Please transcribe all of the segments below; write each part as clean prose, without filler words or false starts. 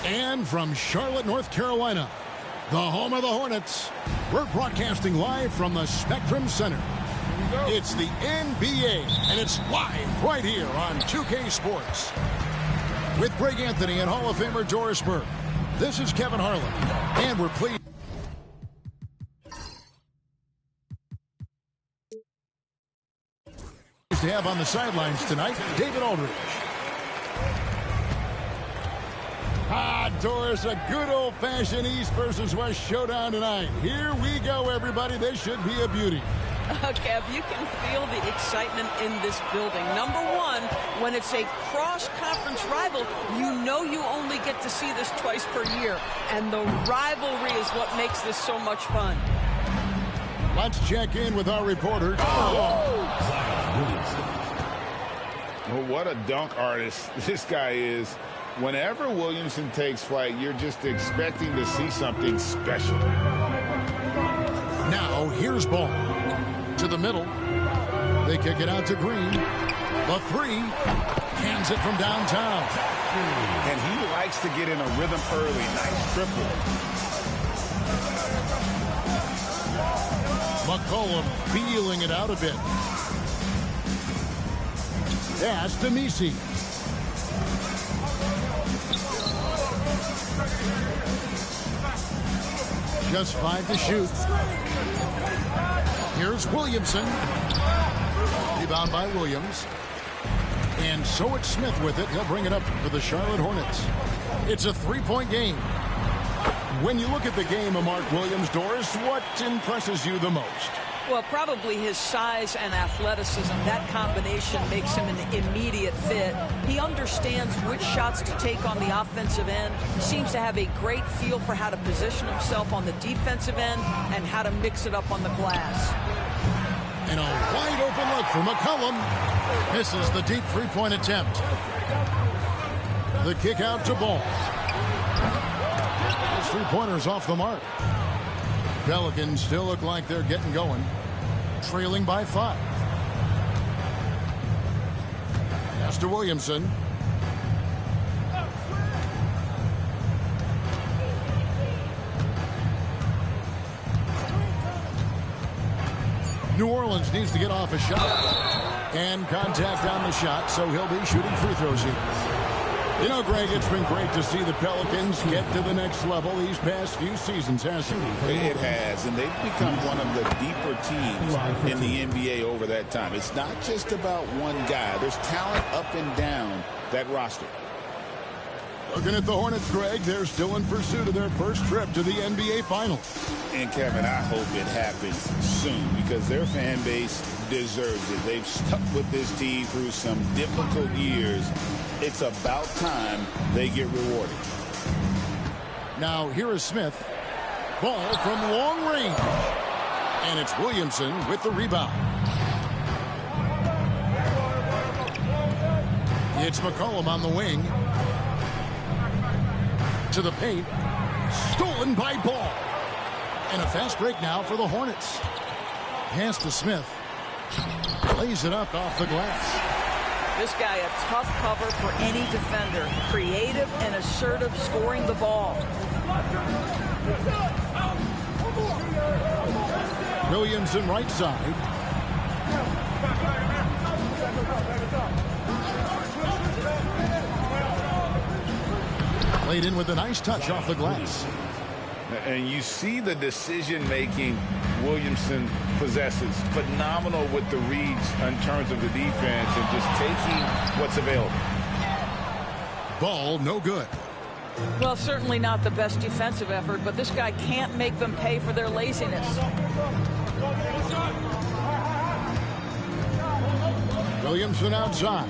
And from Charlotte, North Carolina, the home of the Hornets, we're broadcasting live from the Spectrum Center. It's the NBA, and it's live right here on 2K Sports. With Greg Anthony and Hall of Famer Doris Burke, this is Kevin Harlan, and we're pleased to have on the sidelines tonight David Aldridge. Doris, a good old-fashioned East versus West showdown tonight. Here we go, everybody. This should be a beauty. Kev, you can feel the excitement in this building. Number one, when it's a cross-conference rival, you know you only get to see this twice per year. And the rivalry is what makes this so much fun. Let's check in with our reporter. Well, what a dunk artist this guy is. Whenever Williamson takes flight, you're just expecting to see something special. Now, here's ball. To the middle. They kick it out to Green. The three. Hands it from downtown. And he likes to get in a rhythm early. Nice triple. McCollum feeling it out a bit. That's to Messi. Just 5 to shoot. Here's Williamson. Rebound by Williams. And so it's Smith with it. He'll bring it up for the Charlotte Hornets. It's a three-point game. When you look at the game of Mark Williams, Doris, what impresses you the most? Well, probably his size and athleticism. That combination makes him an immediate fit. He understands which shots to take on the offensive end. Seems to have a great feel for how to position himself on the defensive end and how to mix it up on the glass. And a wide open look for McCollum. Misses the deep three-point attempt. The kick out to Ball. Those three-pointers off the mark. Pelicans still look like they're getting going. Trailing by 5. Pass to Williamson. New Orleans needs to get off a shot. And contact on the shot, so he'll be shooting free throws here. You know, Greg, it's been great to see the Pelicans get to the next level these past few seasons, hasn't it? It has, and they've become one of the deeper teams in the NBA over that time. It's not just about one guy. There's talent up and down that roster. Looking at the Hornets, Greg, they're still in pursuit of their first trip to the NBA Finals. And, Kevin, I hope it happens soon because their fan base deserves it. They've stuck with this team through some difficult years. It's about time they get rewarded. Now, here is Smith. Ball from long range. And it's Williamson with the rebound. It's McCollum on the wing. To the paint. Stolen by Ball. And a fast break now for the Hornets. Pass to Smith. Lays it up off the glass. This guy a tough cover for any defender. Creative and assertive scoring the ball. Williamson right side. Played in with a nice touch off the glass. And you see the decision-making Williamson possesses. Phenomenal with the reads in terms of the defense and just taking what's available. Ball no good. Well, certainly not the best defensive effort, but this guy can't make them pay for their laziness. Williamson outside.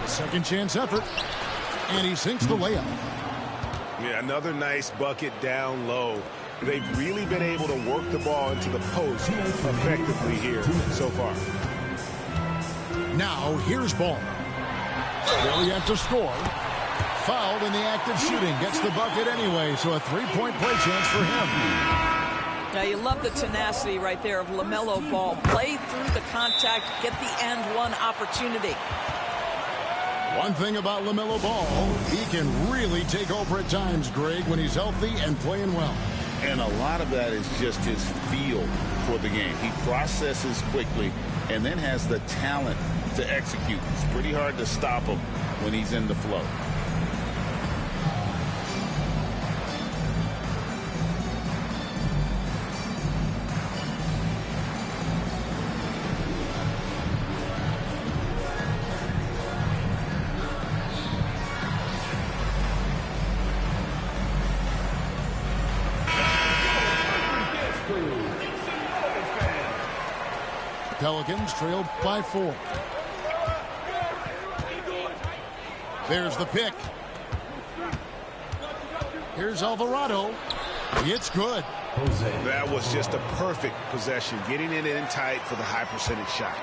Second chance effort. And he sinks the layup. Yeah, another nice bucket down low. They've really been able to work the ball into the post effectively here so far. Now, here's Ball. Still yet to score. Fouled in the act of shooting. Gets the bucket anyway, so a three-point play chance for him. Now, you love the tenacity right there of LaMelo Ball. Play through the contact, get the and one opportunity. One thing about LaMelo Ball, he can really take over at times, Greg, when he's healthy and playing well. And a lot of that is just his feel for the game. He processes quickly and then has the talent to execute. It's pretty hard to stop him when he's in the flow. Pelicans trailed by 4. There's the pick. Here's Alvarado. It's good. That was just a perfect possession, getting it in tight for the high percentage shot.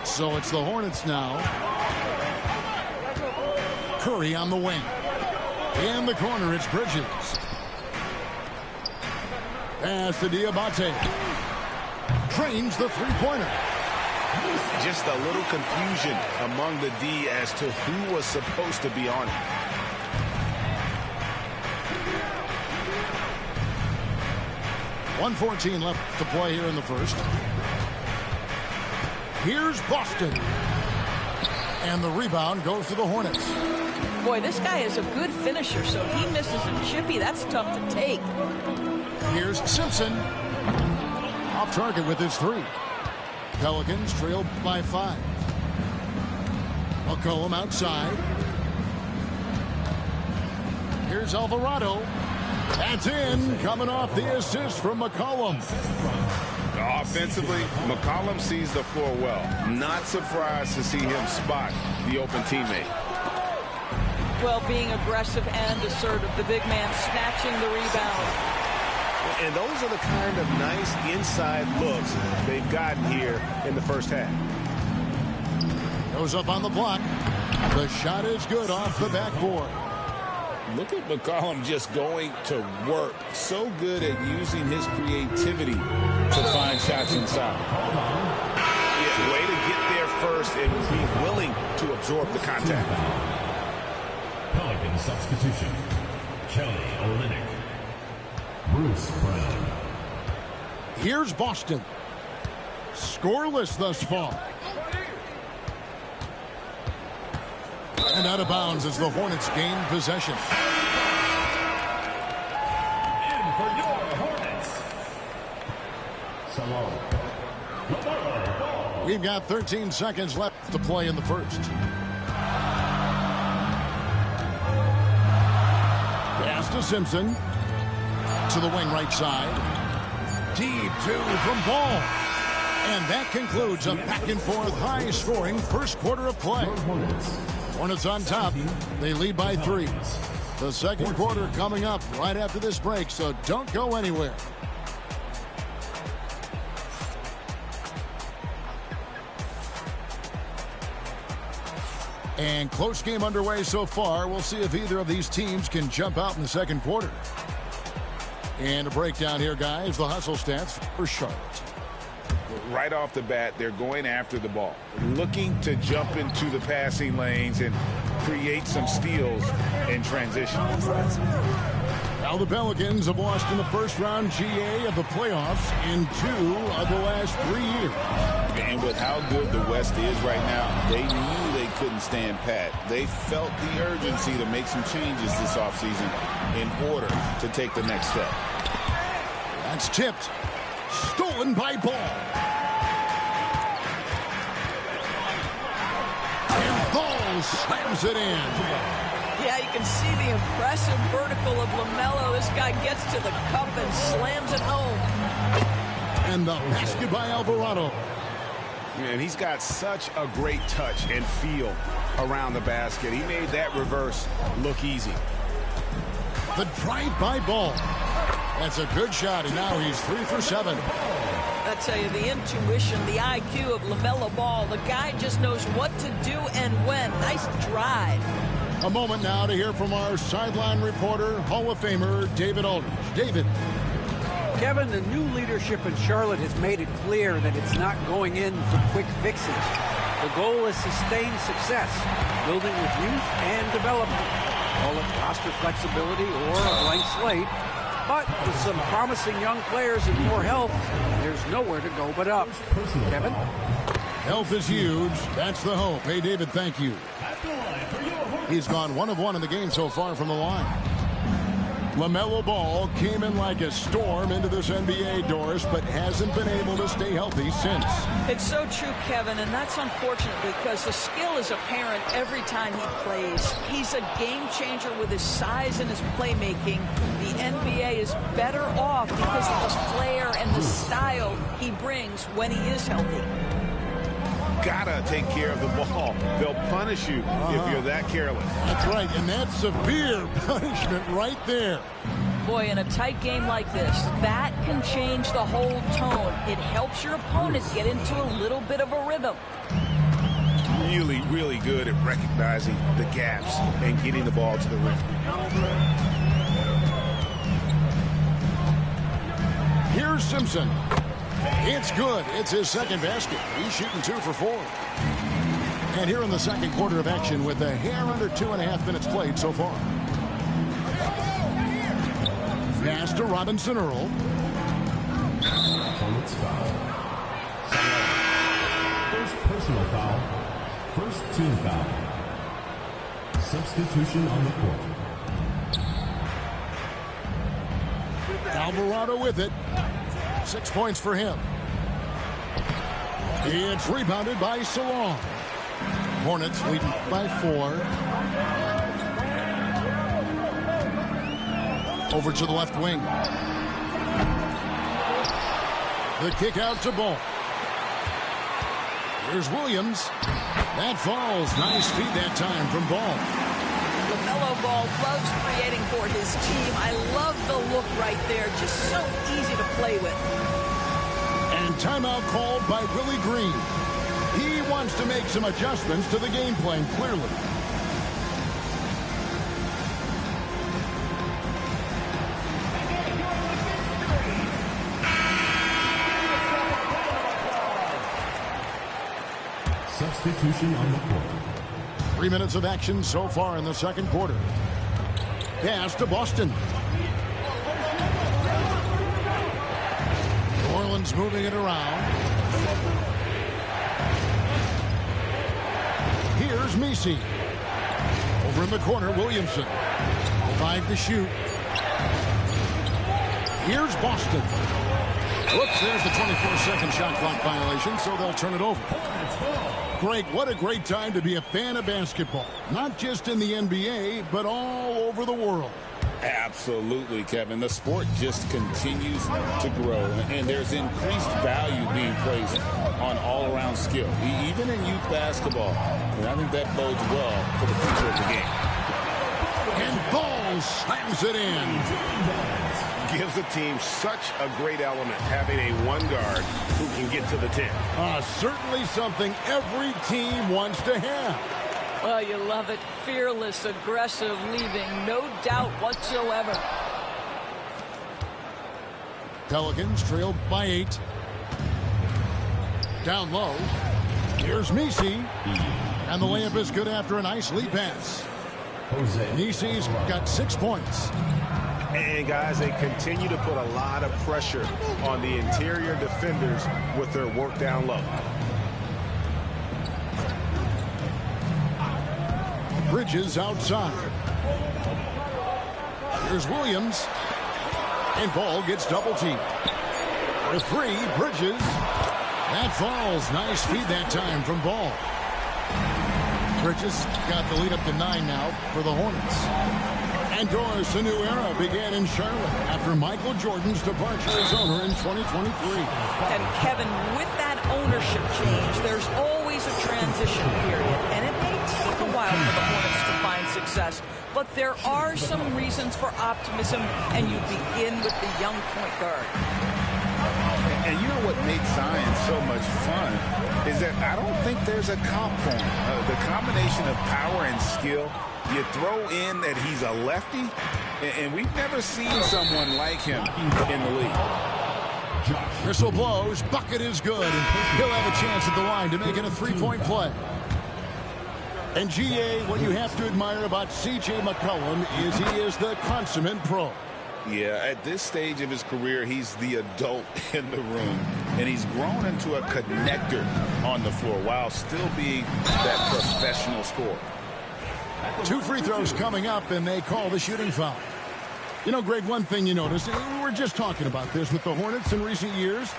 So it's the Hornets now. Curry on the wing. In the corner, it's Bridges. Pass to Diabate. Drains the three-pointer. Just a little confusion among the D as to who was supposed to be on it. .114 left to play here in the first. Here's Boston. And the rebound goes to the Hornets. Boy, this guy is a good finisher, so he misses a chippy. That's tough to take. Here's Simpson. Off target with his three. Pelicans trailed by 5. McCollum outside. Here's Alvarado. That's in, coming off the assist from McCollum. Offensively, McCollum sees the floor well. Not surprised to see him spot the open teammate. Well, being aggressive and assertive, the big man snatching the rebound. And those are the kind of nice inside looks they've gotten here in the first half. Goes up on the block. The shot is good off the backboard. Look at McCollum just going to work. So good at using his creativity to find shots inside. Yeah, way to get there first and be willing to absorb the contact. Pelican substitution. Kelly Olynyk. Bruce Brown. Here's Boston. Scoreless thus far. And out of bounds as the Hornets gain possession. In for your Hornets. Salon. We've got 13 seconds left to play in the first. Pass to Simpson. To the wing right side. Deep two from Ball. And that concludes a back-and-forth high-scoring first quarter of play. Hornets on top. They lead by 3. The second quarter coming up right after this break, so don't go anywhere. And close game underway so far. We'll see if either of these teams can jump out in the second quarter. And a breakdown here, guys. The hustle stats for Charlotte. Right off the bat, they're going after the ball, looking to jump into the passing lanes and create some steals in transition. Now the Pelicans have lost in the first round GA of the playoffs in 2 of the last 3 years. And with how good the West is right now, they knew they couldn't stand pat. They felt the urgency to make some changes this offseason in order to take the next step. That's tipped. Stolen by Ball. And Ball slams it in. Yeah, you can see the impressive vertical of LaMelo. This guy gets to the cup and slams it home. And the basket by Alvarado. And he's got such a great touch and feel around the basket. He made that reverse look easy. The drive by Ball. That's a good shot, and now he's 3 for 7. I tell you, the intuition, the IQ of LaMelo Ball. The guy just knows what to do and when. Nice drive. A moment now to hear from our sideline reporter, Hall of Famer David Aldridge. David. Kevin, the new leadership in Charlotte has made it clear that it's not going in for quick fixes. The goal is sustained success, building with youth and development. Call it roster flexibility or a blank slate. But with some promising young players and more health, there's nowhere to go but up. Kevin? Health is huge. That's the hope. Hey, David, thank you. He's gone 1 of 1 in the game so far from the line. LaMelo Ball came in like a storm into this NBA, Doris, but hasn't been able to stay healthy since. It's so true, Kevin, and that's unfortunate because the skill is apparent every time he plays. He's a game changer with his size and his playmaking. The NBA is better off because of the flair and the style he brings when he is healthy. Gotta take care of the ball. They'll punish you if you're that careless. That's right, and that's severe punishment right there. Boy, in a tight game like this, that can change the whole tone. It helps your opponent get into a little bit of a rhythm. Really, really good at recognizing the gaps and getting the ball to the rim. Here's Simpson. It's good. It's his second basket. He's shooting 2 for 4. And here in the second quarter of action with a hair under 2.5 minutes played so far. Pass to Robinson Earl. First personal foul. First team foul. Substitution on the court. Alvarado with it. 6 points for him. It's rebounded by Salon. Hornets leading by 4. Over to the left wing. The kick out to Ball. Here's Williams. That falls. Nice feed that time from Ball. LaMelo Ball loves creating for his team. I love the look right there. Just so easy to play with. And timeout called by Willie Green. He wants to make some adjustments to the game plan, clearly. Substitution on the court. 3 minutes of action so far in the second quarter. Pass to Boston. New Orleans moving it around. Here's Messi. Over in the corner, Williamson. 5 to shoot. Here's Boston. Whoops, there's the 24-second shot clock violation, so they'll turn it over. Greg, what a great time to be a fan of basketball. Not just in the NBA, but all over the world. Absolutely, Kevin. The sport just continues to grow, and there's increased value being placed on all-around skill, even in youth basketball. And I think that bodes well for the future of the game. And Ball slams it in. Gives the team such a great element, having a one guard who can get to the 10. Certainly something every team wants to have. Well, you love it. Fearless, aggressive, leaving no doubt whatsoever. Pelicans trailed by 8. Down low. Here's Messi. And the layup is good after a nice lead pass. Messi's got 6 points. And, guys, they continue to put a lot of pressure on the interior defenders with their work down low. Bridges outside. Here's Williams. And Ball gets double teamed. For 3, Bridges. That falls. Nice feed that time from Ball. Bridges got the lead up to 9 now for the Hornets. And Doris, a new era began in Charlotte after Michael Jordan's departure as owner in 2023. And Kevin, with that ownership change, there's always a transition period, and it may take a while for the Hornets to find success. But there are some reasons for optimism, and you begin with the young point guard. And you know what makes Zion so much fun is that I don't think there's a comp for him. The combination of power and skill. You throw in that he's a lefty, and we've never seen someone like him in the league. Whistle blows, bucket is good, and he'll have a chance at the line to make it a 3-point play. And GA, what you have to admire about C.J. McCollum is he is the consummate pro. Yeah, at this stage of his career, he's the adult in the room, and he's grown into a connector on the floor while still being that professional scorer. 2 free throws coming up, and they call the shooting foul. You know, Greg, one thing you notice, we were just talking about this with the Hornets in recent years,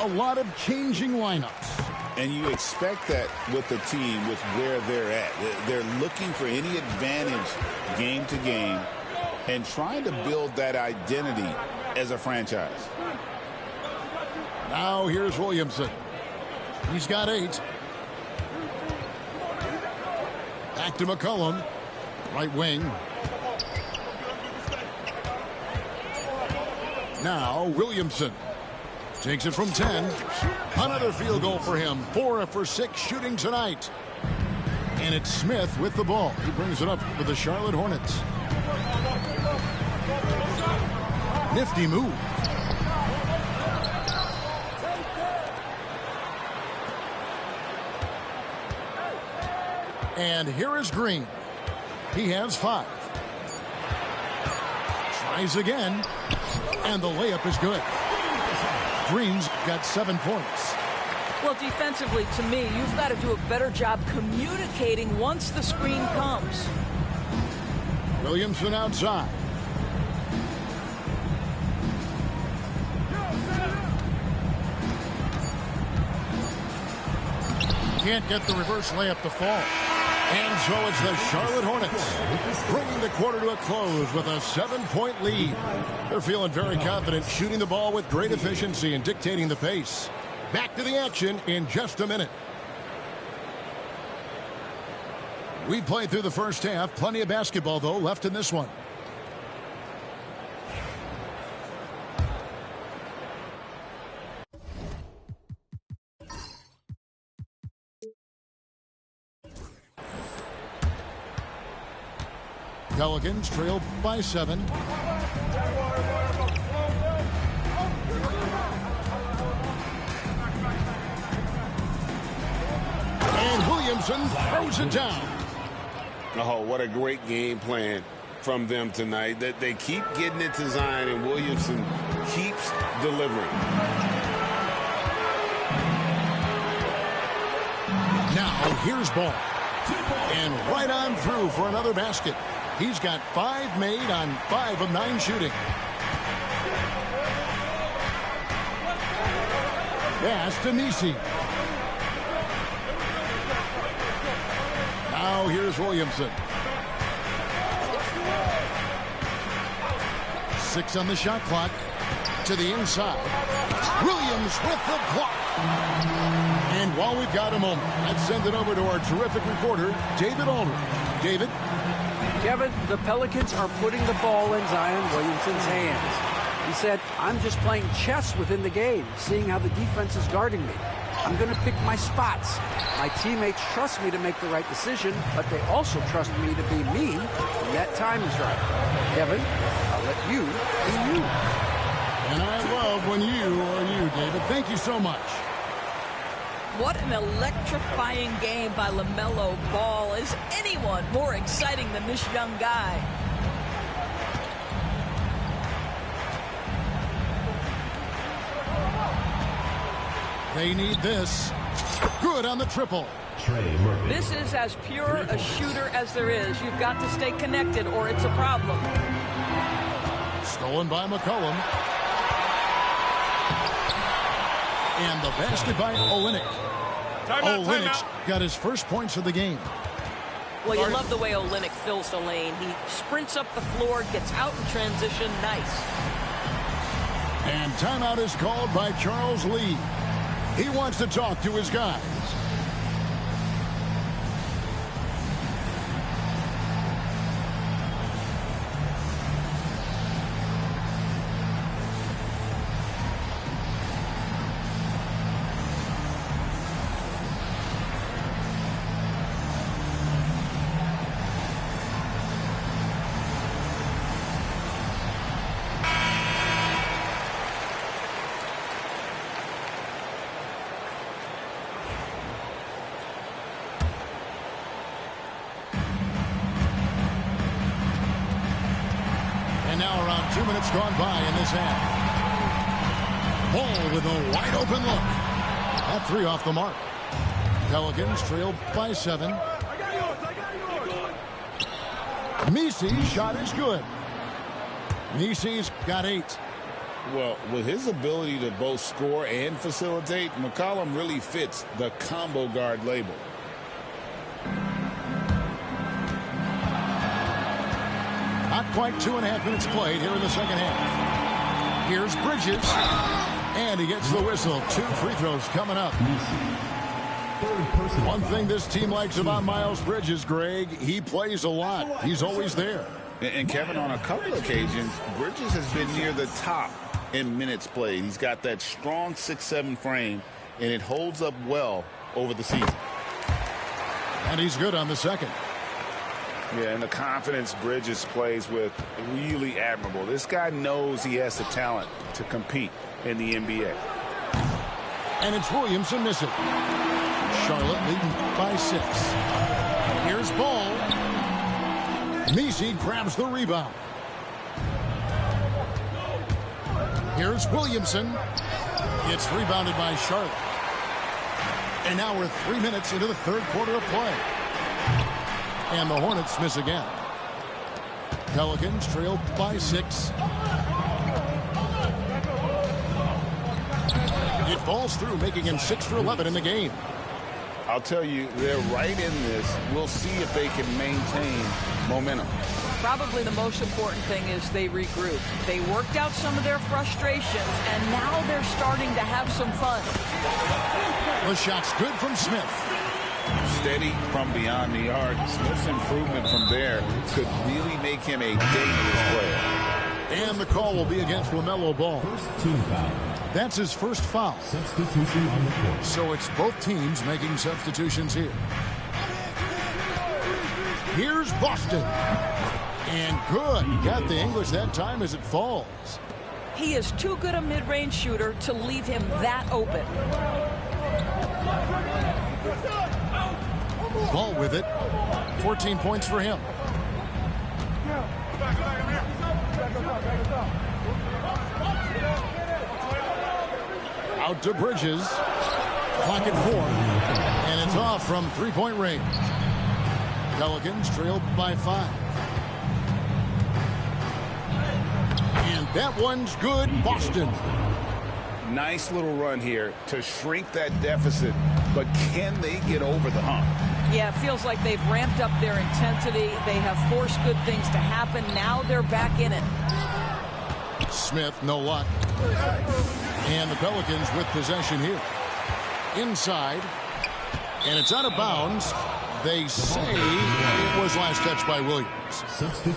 a lot of changing lineups. And you expect that with the team, with where they're at. They're looking for any advantage game to game and trying to build that identity as a franchise. Now here's Williamson. He's got 8. Back to McCollum. Right wing. Now Williamson. Takes it from 10. Another field goal for him. 4 for 6 shooting tonight. And it's Smith with the ball. He brings it up for the Charlotte Hornets. Nifty move. And here is Green. He has 5. Tries again. And the layup is good. Green's got 7 points. Well, defensively, to me, you've got to do a better job communicating once the screen comes. Williamson outside. Can't get the reverse layup to fall. And so it's the Charlotte Hornets bringing the quarter to a close with a 7-point lead. They're feeling very confident, shooting the ball with great efficiency and dictating the pace. Back to the action in just a minute. We played through the first half. Plenty of basketball, though, left in this one. Pelicans trail by 7. And Williamson throws it down. Oh, what a great game plan from them tonight. That they keep getting it to Zion, and Williamson keeps delivering. Now here's Ball. And right on through for another basket. He's got 5 made on 5 of 9 shooting. Pass to Nisi. Now here's Williamson. 6 on the shot clock. To the inside. Williams with the block. And while we've got a moment, let's send it over to our terrific reporter, David Aldridge. David? Kevin, the Pelicans are putting the ball in Zion Williamson's hands. He said, I'm just playing chess within the game, seeing how the defense is guarding me. I'm going to pick my spots. My teammates trust me to make the right decision, but they also trust me to be me when that time is right. Kevin, I'll let you be you. And I love when you are you, David. Thank you so much. What an electrifying game by LaMelo Ball. Is anyone more exciting than this young guy? They need this. Good on the triple. This is as pure a shooter as there is. You've got to stay connected or it's a problem. Stolen by McCollum. And the basket by Olynyk. Olynyk got his first points of the game. Well, you love the way Olynyk fills the lane. He sprints up the floor, gets out in transition. Nice. And timeout is called by Charles Lee. He wants to talk to his guys. And now around 2 minutes gone by in this half. Ball with a wide open look. That 3 off the mark. Pelicans trail by 7. Nisi's shot is good. Nisi's got 8. Well, with his ability to both score and facilitate, McCollum really fits the combo guard label. Not quite 2.5 minutes played here in the second half. Here's Bridges. And he gets the whistle. 2 free throws coming up. One thing this team likes about Miles Bridges, Greg, he plays a lot. He's always there. And Kevin, on a couple occasions, Bridges has been near the top in minutes played. He's got that strong 6'7" frame, and it holds up well over the season. And he's good on the second. Yeah, and the confidence Bridges plays with, really admirable. This guy knows he has the talent to compete in the NBA. And it's Williamson missing. Charlotte leading by 6. Here's Ball. Nisi grabs the rebound. Here's Williamson. It's rebounded by Charlotte. And now we're 3 minutes into the third quarter of play. And the Hornets miss again. Pelicans trail by 6. It falls through, making him 6 for 11 in the game. I'll tell you, they're right in this. We'll see if they can maintain momentum. Probably the most important thing is they regroup. They worked out some of their frustrations, and now they're starting to have some fun. The shot's good from Smith. Steady from beyond the arc. Smith's improvement from there could really make him a dangerous player. And the call will be against LaMelo Ball. First team foul. That's his first foul. Substitution on the court. So it's both teams making substitutions here. Here's Boston. And good. Got the English that time as it falls. He is too good a mid-range shooter to leave him that open. Ball with it. 14 points for him. Out to Bridges. Clock at 4. And it's off from three-point range. Pelicans trailed by 5. And that one's good. Boston. Nice little run here to shrink that deficit, but can they get over the hump? Yeah, it feels like they've ramped up their intensity. They have forced good things to happen. Now they're back in it. Smith, no luck. And the Pelicans with possession here. Inside. And it's out of bounds. They say it was last touched by Williams.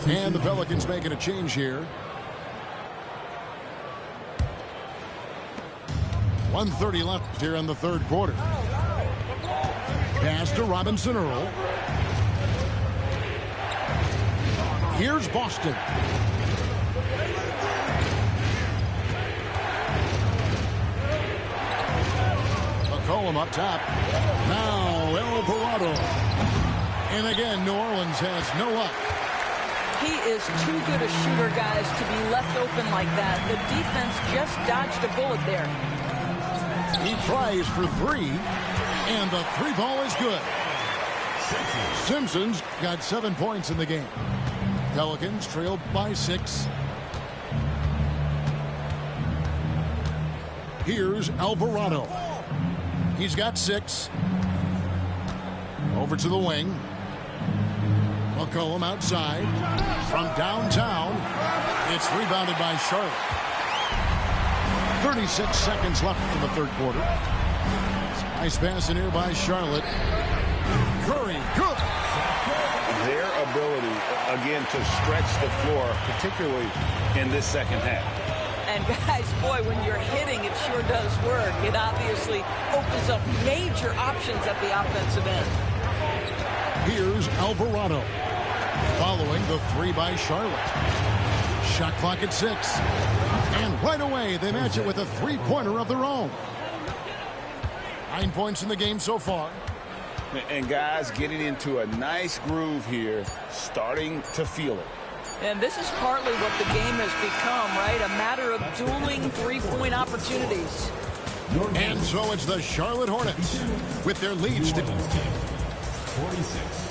And the Pelicans making a change here. 1:30 left here in the third quarter. Pass to Robinson Earl. Here's Boston. McCollum up top. Now Alvarado. And again, New Orleans has no luck. He is too good a shooter, guys, to be left open like that. The defense just dodged a bullet there. He tries for 3, and the 3 ball is good. Simpson's got 7 points in the game. Pelicans trailed by 6. Here's Alvarado. He's got 6. Over to the wing. McCollum outside. From downtown. It's rebounded by Charlotte. 36 seconds left in the third quarter. Nice pass in here by Charlotte. Curry, good. Their ability, again, to stretch the floor, particularly in this second half. And guys, boy, when you're hitting, it sure does work. It obviously opens up major options at the offensive end. Here's Alvarado. Following the 3 by Charlotte. Shot clock at 6. And right away, they match it with a 3-pointer of their own. 9 points in the game so far. And guys getting into a nice groove here, starting to feel it. And this is partly what the game has become, right? A matter of dueling 3-point opportunities. And so it's the Charlotte Hornets with their lead. 46.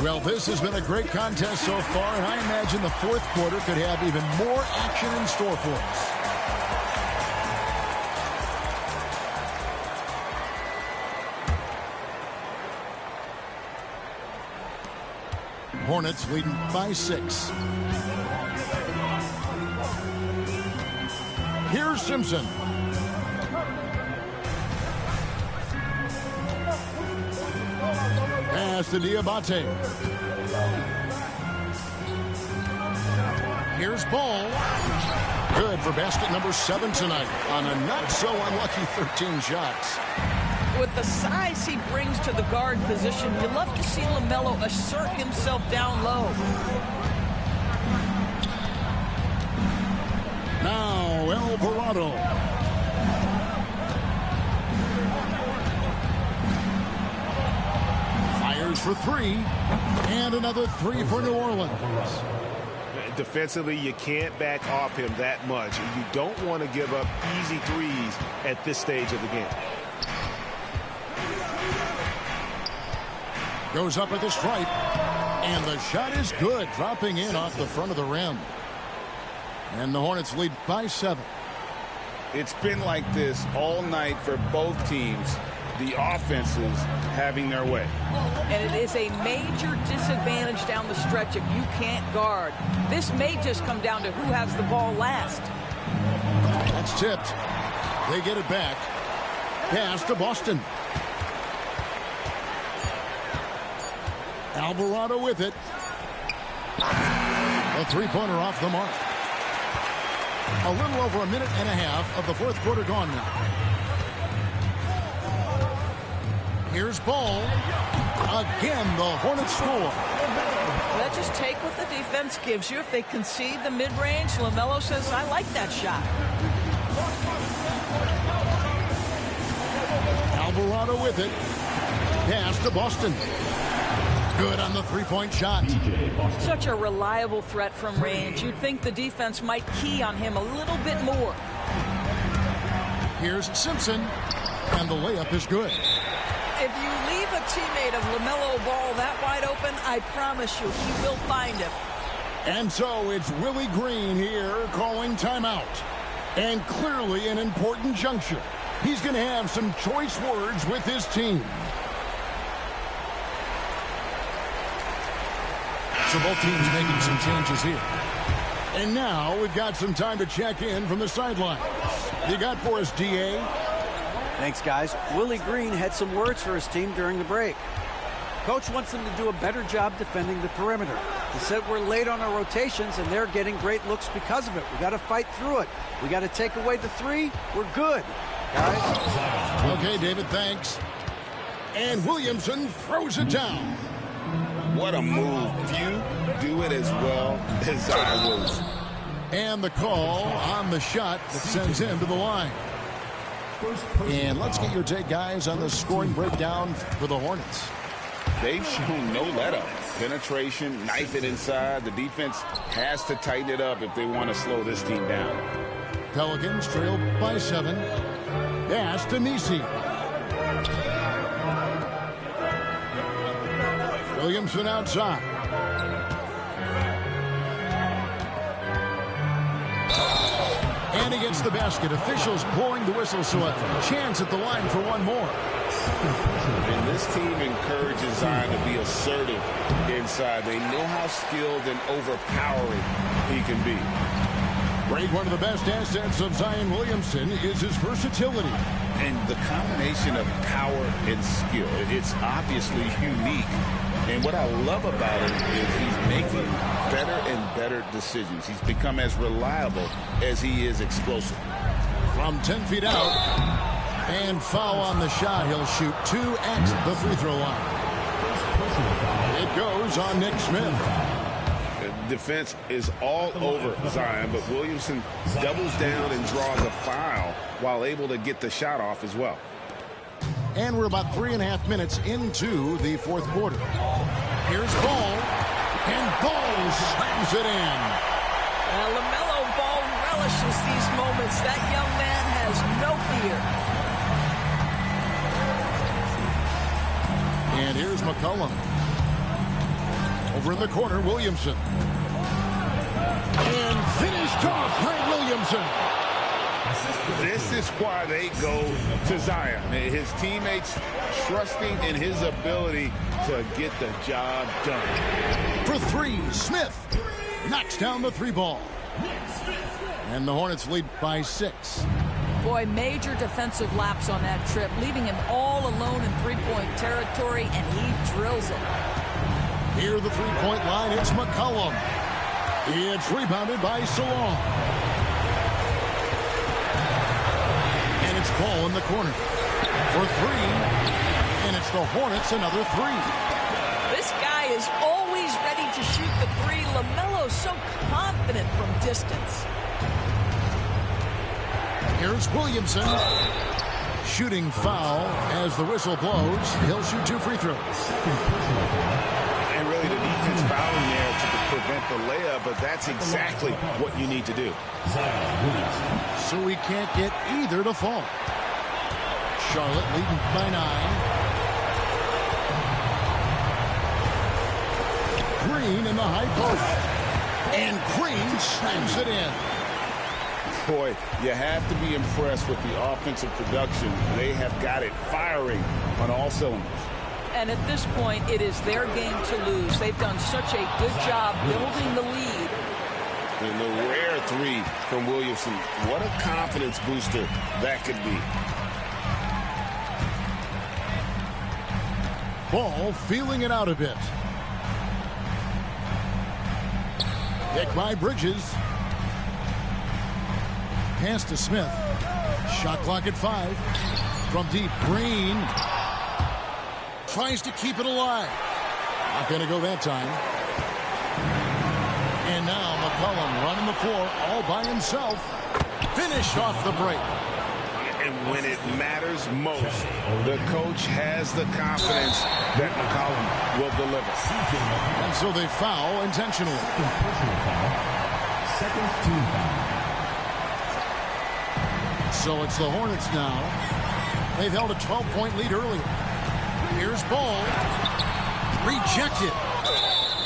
Well, this has been a great contest so far, and I imagine the fourth quarter could have even more action in store for us. Hornets leading by 6. Here's Simpson. Pass to Diabate. Here's Ball. Good for basket number 7 tonight on a not-so-unlucky 13 shots. With the size he brings to the guard position, you love to see LaMelo assert himself down low. Now Alvarado. Fires for 3. And another 3 for New Orleans. Defensively, you can't back off him that much. You don't want to give up easy threes at this stage of the game. Goes up at the stripe. And the shot is good, dropping in off the front of the rim. And the Hornets lead by 7. It's been like this all night for both teams. The offenses having their way. And it is a major disadvantage down the stretch if you can't guard. This may just come down to who has the ball last. That's tipped. They get it back. Pass to Boston. Alvarado with it. A three-pointer off the mark. A little over a minute and a half of the fourth quarter gone now. Here's Ball. Again, the Hornets score. Well, just take what the defense gives you. If they concede the mid-range, LaMelo says, I like that shot. Alvarado with it. Pass to Boston. Good on the three-point shot. Such a reliable threat from range. You'd think the defense might key on him a little bit more. Here's Simpson, and the layup is good. If you leave a teammate of LaMelo Ball that wide open, I promise you he will find him. And so it's Willie Green here calling timeout. And clearly an important juncture. He's going to have some choice words with his team. So both teams making some changes here. And now we've got some time to check in from the sidelines. You got for us, D.A.? Thanks, guys. Willie Green had some words for his team during the break. Coach wants them to do a better job defending the perimeter. He said we're late on our rotations, and they're getting great looks because of it. We got to fight through it. We got to take away the three. We're good, guys. Okay, David, thanks. And Williamson throws it down. What a move. Few do it as well as I was. And the call on the shot that sends him to the line. And let's get your take, guys, on the scoring breakdown for the Hornets. They've shown no let-up. Penetration, knife it inside. The defense has to tighten it up if they want to slow this team down. Pelicans trail by 7. Pass to Nisi. Williamson outside. And he gets the basket. Officials blowing the whistle, so a chance at the line for one more. And this team encourages Zion to be assertive inside. They know how skilled and overpowering he can be. Greg, one of the best assets of Zion Williamson is his versatility. And the combination of power and skill, it's obviously unique. And what I love about him is he's making better and better decisions. He's become as reliable as he is explosive. From 10 feet out, and foul on the shot. He'll shoot 2 at the free throw line. It goes on Nick Smith. Defense is all over Zion, but Williamson doubles down and draws a foul while able to get the shot off as well. And we're about 3.5 minutes into the fourth quarter. Here's Ball, and Ball slams it in. Now, LaMelo Ball relishes these moments. That young man has no fear. And here's McCollum. Over in the corner, Williamson. And finished off by Williamson. This is why they go to Zion. His teammates trusting in his ability to get the job done. For 3, Smith knocks down the 3 ball. And the Hornets lead by 6. Boy, major defensive lapse on that trip, leaving him all alone in three-point territory, and he drills it. Near the three-point line, it's McCollum. It's rebounded by Salon. And it's Ball in the corner for 3. And it's the Hornets another 3. This guy is always ready to shoot the 3. LaMelo's so confident from distance. Here's Williamson. Shooting foul as the whistle blows. He'll shoot 2 free throws. And really the defense fouling there to prevent the layup, but that's exactly what you need to do. So we can't get either to fall. Charlotte leading by 9. Green in the high post. And Green slams it in. Boy, you have to be impressed with the offensive production. They have got it firing on all cylinders. And at this point, it is their game to lose. They've done such a good job building the lead. And the rare three from Williamson. What a confidence booster that could be. Ball feeling it out a bit. Pick by Bridges. Pass to Smith. Shot clock at 5. From deep, Green tries to keep it alive. Not going to go that time. And now McCollum running the floor all by himself. Finish off the break. And when it matters most, the coach has the confidence that McCollum will deliver. And so they foul intentionally. Second team foul. So it's the Hornets now. They've held a 12-point lead earlier. Here's ball. Rejected.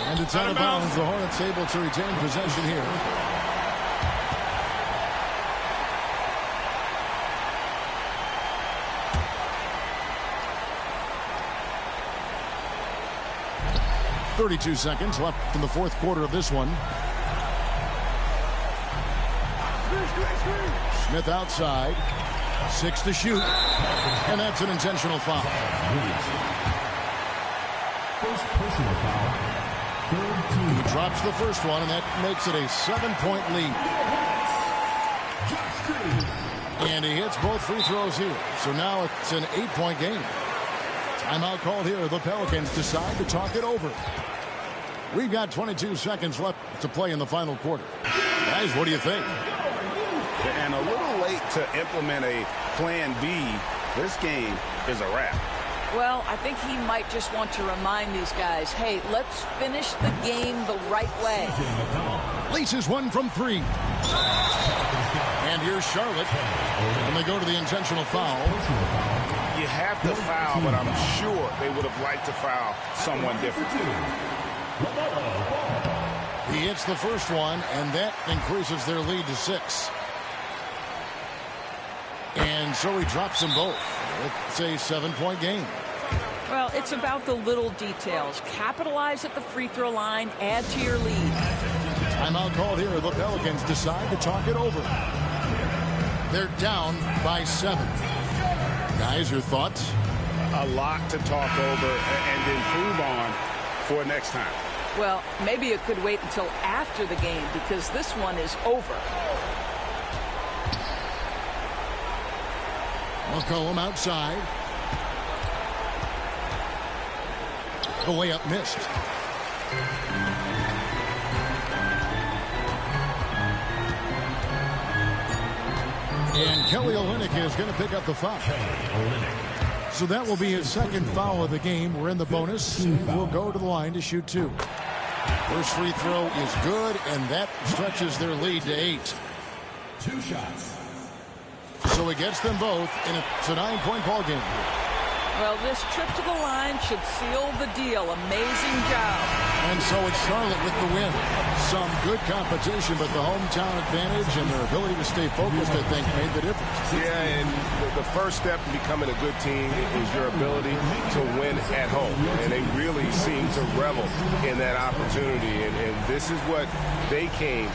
And it's out of bounds. The Hornets able to retain possession here. .32 seconds left in the fourth quarter of this one. Smith outside. 6 to shoot. And that's an intentional foul. First personal foul. Third team. He drops the first one, and that makes it a 7-point lead. And he hits both free throws here. So now it's an 8-point game. Timeout called here. The Pelicans decide to talk it over. We've got 22 seconds left to play in the final quarter. Guys, what do you think? And a little late to implement a plan B. This game is a wrap. Well, I think he might just want to remind these guys, hey, let's finish the game the right way. Laces one from 3. And here's Charlotte. And they go to the intentional foul. You have to foul, but I'm sure they would have liked to foul someone different. He hits the first one, and that increases their lead to 6. And so he drops them both. It's a 7-point game. Well, it's about the little details. Capitalize at the free throw line, add to your lead. Timeout called here. The Pelicans decide to talk it over. They're down by 7. Guys, your thoughts? A lot to talk over and improve on for next time. Well, maybe it could wait until after the game because this one is over. McCollum outside. The layup missed. And Kelly Olynyk is going to pick up the foul. So that will be his second foul of the game. We're in the bonus. We'll go to the line to shoot 2. First free throw is good, and that stretches their lead to 8. 2 shots. So he gets them both, and it's a 9-point ball game. Well, this trip to the line should seal the deal. Amazing job. And so it's Charlotte with the win. Some good competition, but the hometown advantage and their ability to stay focused, I think, made the difference. Yeah, and the first step in becoming a good team is your ability to win at home. And they really seem to revel in that opportunity. And this is what they came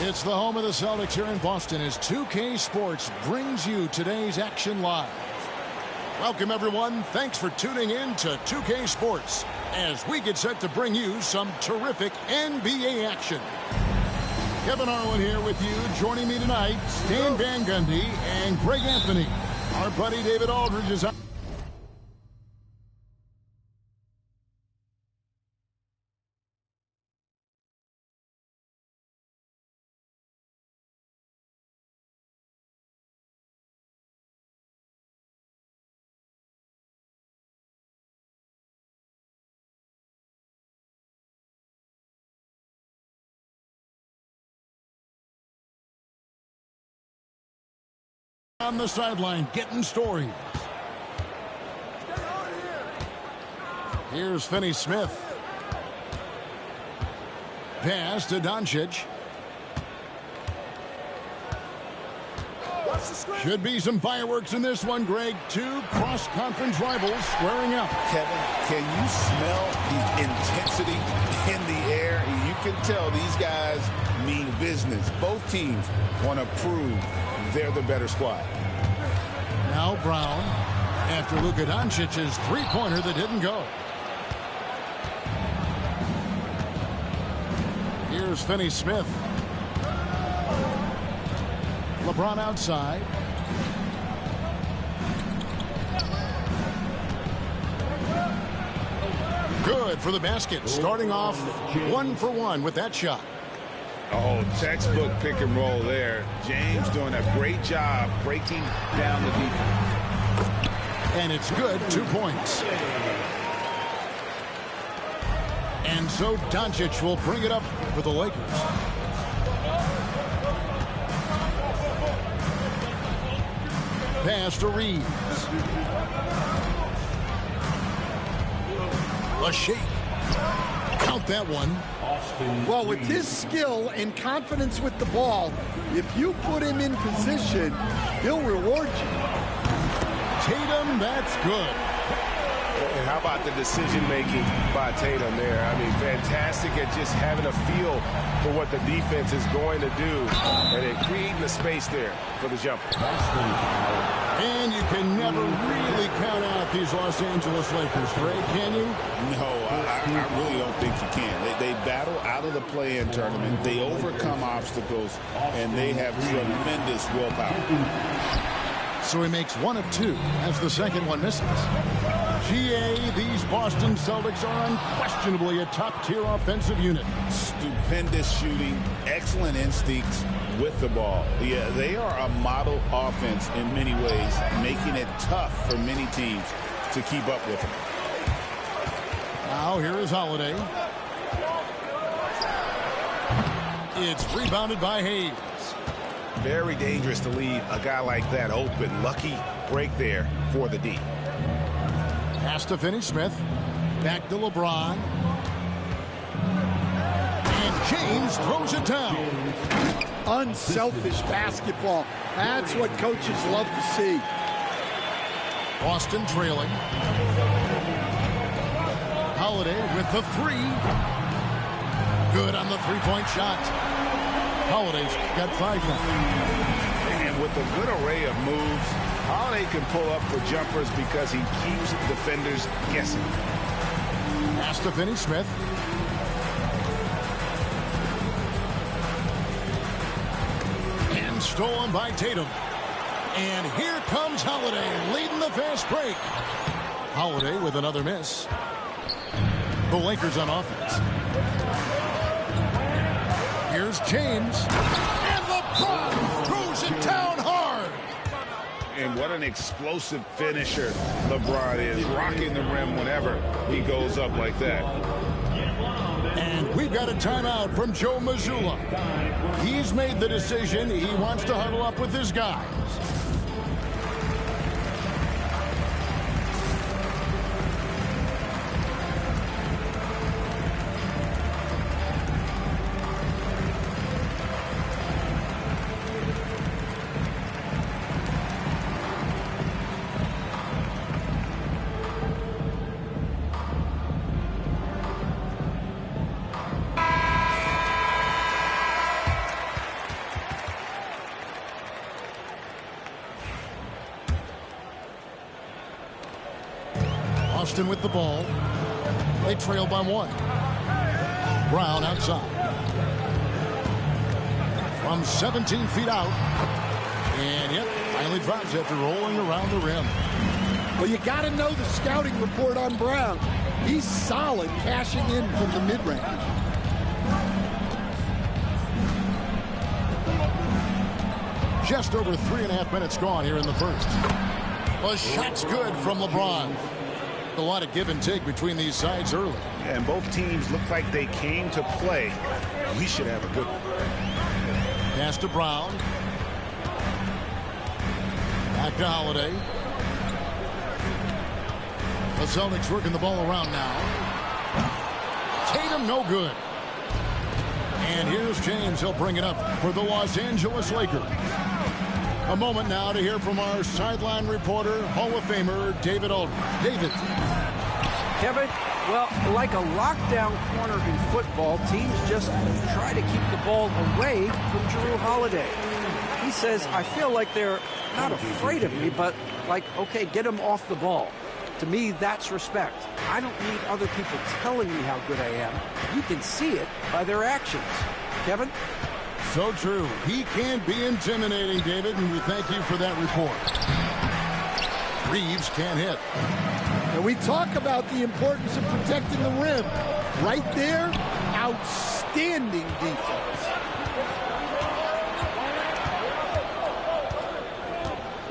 It's the home of the Celtics here in Boston as 2K Sports brings you today's action live. Welcome, everyone. Thanks for tuning in to 2K Sports as we get set to bring you some terrific NBA action. Kevin Harlan here with you. Joining me tonight, Stan Van Gundy and Greg Anthony. Our buddy David Aldridge is out. On the sideline, getting stories. Here's Finney-Smith. Pass to Doncic. Should be some fireworks in this one, Greg. Two cross-conference rivals squaring up. Kevin, can you smell the intensity in the air? You can tell these guys mean business. Both teams want to prove they're the better squad. Now Brown after Luka Doncic's three-pointer that didn't go. Here's Finney-Smith. LeBron outside. Good for the basket. Starting off 1 for 1 with that shot. Oh, textbook pick and roll there. James doing a great job breaking down the defense. And it's good. 2 points. And so Doncic will bring it up for the Lakers. Pass to Reeves. A shake. Count that one. Well, with his skill and confidence with the ball, if you put him in position, he'll reward you. Tatum, that's good. And how about the decision-making by Tatum there? I mean, fantastic at just having a feel for what the defense is going to do and then creating the space there for the jumper. And you can never really count out these Los Angeles Lakers, Greg, can you? No, I really don't think you can. They battle out of the play-in tournament. They overcome obstacles, and they have tremendous willpower. So he makes 1 of 2 as the second one misses. GA, these Boston Celtics are unquestionably a top-tier offensive unit. Stupendous shooting, excellent instincts with the ball. Yeah, they are a model offense in many ways, making it tough for many teams to keep up with them. Now here is Holiday. It's rebounded by Hayes. Very dangerous to leave a guy like that open. Lucky break there for the D. Pass to Finney-Smith. Back to LeBron. And James throws it down. Unselfish basketball. That's what coaches love to see. Boston trailing. Holiday with the 3. Good on the three-point shot. Holiday's got 5 now. And with a good array of moves, Holiday can pull up for jumpers because he keeps defenders guessing. Pass to Finney-Smith. And stolen by Tatum. And here comes Holiday leading the fast break. Holiday with another miss. The Lakers on offense. Here's James. And LeBron throws it down hard. And what an explosive finisher LeBron is, rocking the rim whenever he goes up like that. And we've got a timeout from Joe Mazzulla. He's made the decision. He wants to huddle up with his guys. Boston with the ball. They trail by 1. Brown outside. From 17 feet out. And yep, finally drops after rolling around the rim. Well, you got to know the scouting report on Brown. He's solid cashing in from the mid-range. Just over 3.5 minutes gone here in the first. The shot's good from LeBron. A lot of give and take between these sides early. And both teams look like they came to play. We should have a good one. Pass to Brown. Back to Holiday. The Celtics working the ball around now. Tatum no good. And here's James. He'll bring it up for the Los Angeles Lakers. A moment now to hear from our sideline reporter, Hall of Famer David Aldridge. David. Kevin, well, like a lockdown corner in football, teams just try to keep the ball away from Jrue Holiday. He says, I feel like they're not afraid of me, but like, okay, get him off the ball. To me, that's respect. I don't need other people telling me how good I am. You can see it by their actions. Kevin? So true. He can be intimidating, David, and we thank you for that report. Reeves can't hit. And we talk about the importance of protecting the rim. Right there, outstanding defense.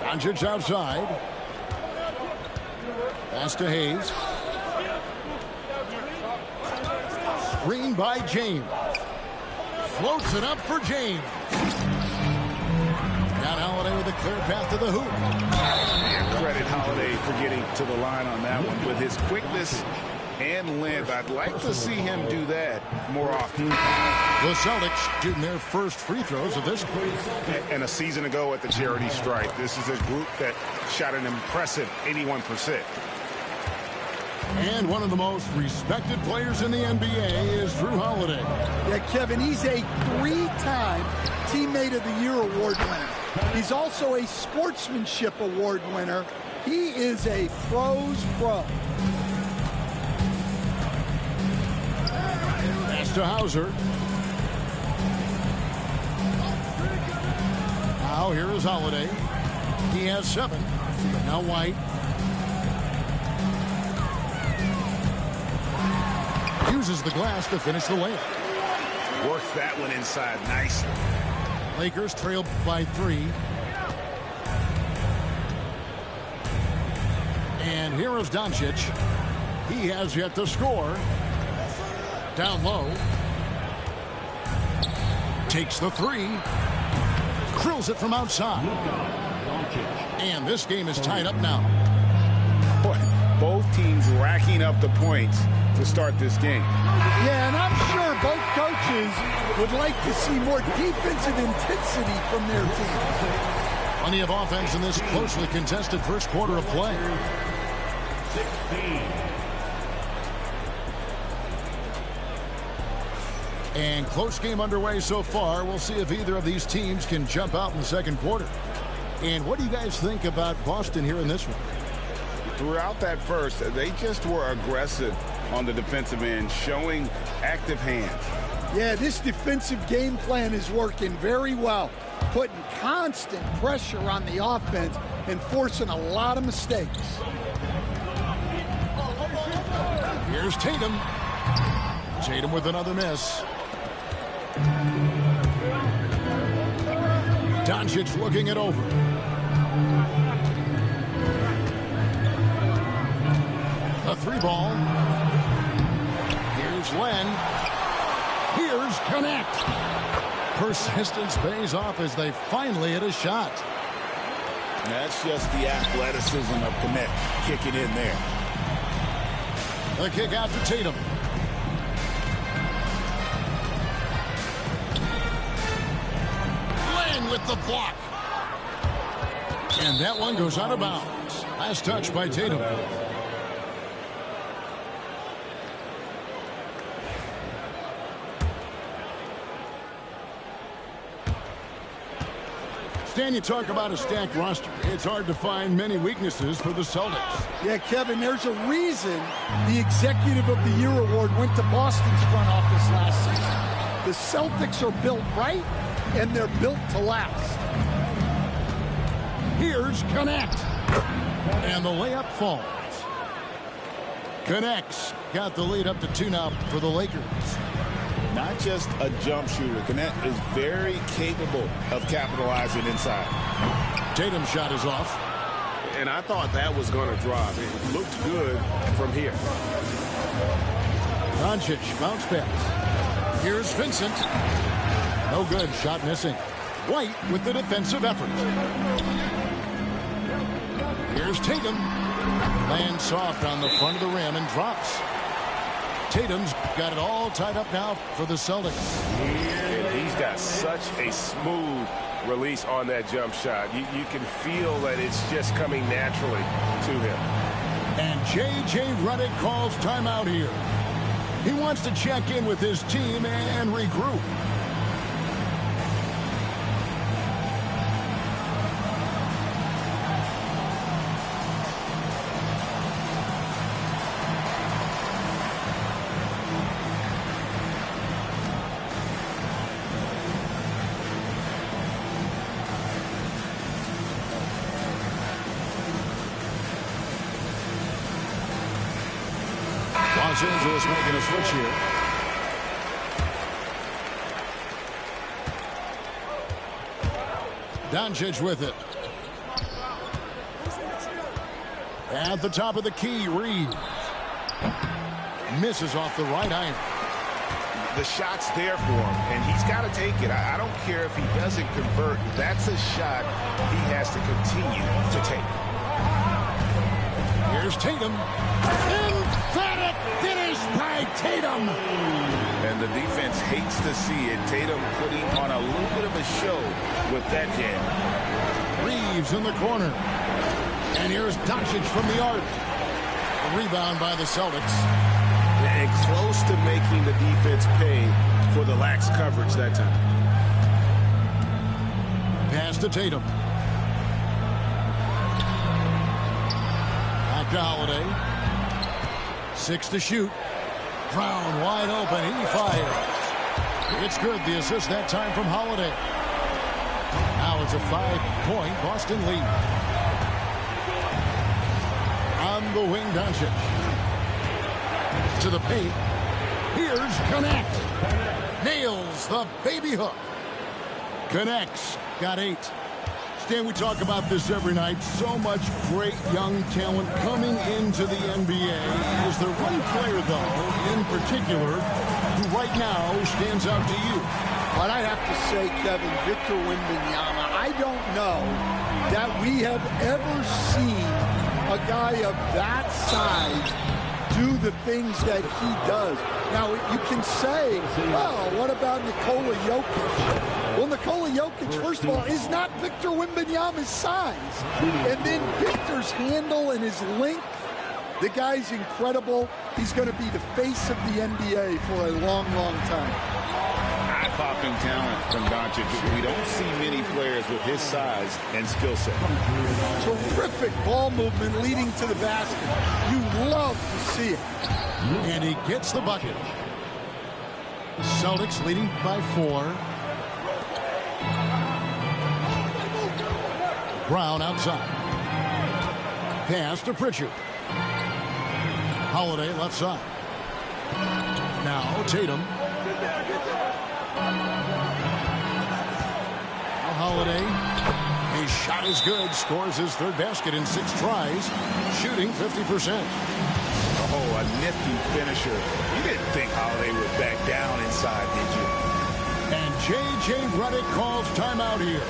Doncic outside. Pass to Hayes. Screen by James. Floats it up for James. Down Holiday with a clear path to the hoop. Yeah, credit Holiday for getting to the line on that one. With his quickness and length, I'd like to see him do that more often. The Celtics shooting their first free throws of this group. And a season ago at the charity stripe, this is a group that shot an impressive 81%. And one of the most respected players in the NBA is Jrue Holiday. Yeah, Kevin, he's a 3-time Teammate of the Year award winner. He's also a Sportsmanship Award winner. He is a pro's pro. Pass to Hauser. Now here is Holiday. He has 7. Now White. Uses the glass to finish the layup. Works that one inside nicely. Lakers trail by 3. And here is Doncic. He has yet to score. Down low. Takes the 3. Drills it from outside. And this game is tied up now. Boy, both teams racking up the points to start this game. Yeah, and I'm sure both coaches would like to see more defensive intensity from their teams. Plenty of offense in this closely contested first quarter of play. 16. And close game underway so far. We'll see if either of these teams can jump out in the second quarter. And what do you guys think about Boston here in this one? Throughout that first, they just were aggressive on the defensive end, showing active hands. Yeah, this defensive game plan is working very well, putting constant pressure on the offense and forcing a lot of mistakes. Here's Tatum. Tatum with another miss. Doncic looking it over. The three ball. Here's Len. Here's Connect. Persistence pays off as they finally hit a shot. That's just the athleticism of Connect kicking in there. The kick out to Tatum. Len with the block. And that one goes out of bounds. Last touch by Tatum. Stan, you talk about a stacked roster. It's hard to find many weaknesses for the Celtics. Yeah, Kevin, there's a reason the Executive of the Year award went to Boston's front office last season. The Celtics are built right, and they're built to last. Here's Connect. And the layup falls. Connects. Got the lead up to 2 now for the Lakers. Not just a jump shooter. Connect is very capable of capitalizing inside. Tatum's shot is off. And I thought that was going to drop. It looked good from here. Doncic, bounce pass. Here's Vincent. No good, shot missing. White with the defensive effort. Here's Tatum. Lands soft on the front of the rim and drops. Tatum's got it all tied up now for the Celtics. And he's got such a smooth release on that jump shot. You can feel that it's just coming naturally to him. And J.J. Redick calls timeout here. He wants to check in with his team and regroup. Los Angeles making a switch here. Doncic with it. At the top of the key, Reed. Misses off the right iron. The shot's there for him, and he's got to take it. I don't care if he doesn't convert. That's a shot he has to continue to take. Here's Tatum. Emphatic finish by Tatum. And the defense hates to see it. Tatum putting on a little bit of a show with that jam. Reeves in the corner. And here's Doncic from the arc. A rebound by the Celtics. And close to making the defense pay for the lax coverage that time. Pass to Tatum. Back to Holiday. 6 to shoot. Brown wide open. He fires. It's good. The assist that time from Holiday. Now it's a 5-point Boston lead. On the wing, Doncic. To the paint. Here's Connect. Nails the baby hook. Connects. Got 8. Stan, we talk about this every night. So much great young talent coming into the NBA. Is there one player, though, in particular, who right now stands out to you? But I have to say, Kevin, Victor Wembanyama, I don't know that we have ever seen a guy of that size do the things that he does. Now, you can say, well, what about Nikola Jokic? Well, Nikola Jokic, first of all, is not Victor Wembanyama's size. And then Victor's handle and his length, the guy's incredible. He's going to be the face of the NBA for a long, long time. Eye-popping talent from Doncic. We don't see many players with his size and skill set. Terrific ball movement leading to the basket. You love to see it. And he gets the bucket. Celtics leading by 4. Brown outside. Pass to Pritchard. Holiday left side. Now Tatum. Now Holiday. His shot is good. Scores his third basket in 6 tries. Shooting 50%. Oh, a nifty finisher. You didn't think Holiday would back down inside, did you? And J.J. Redick calls timeout here.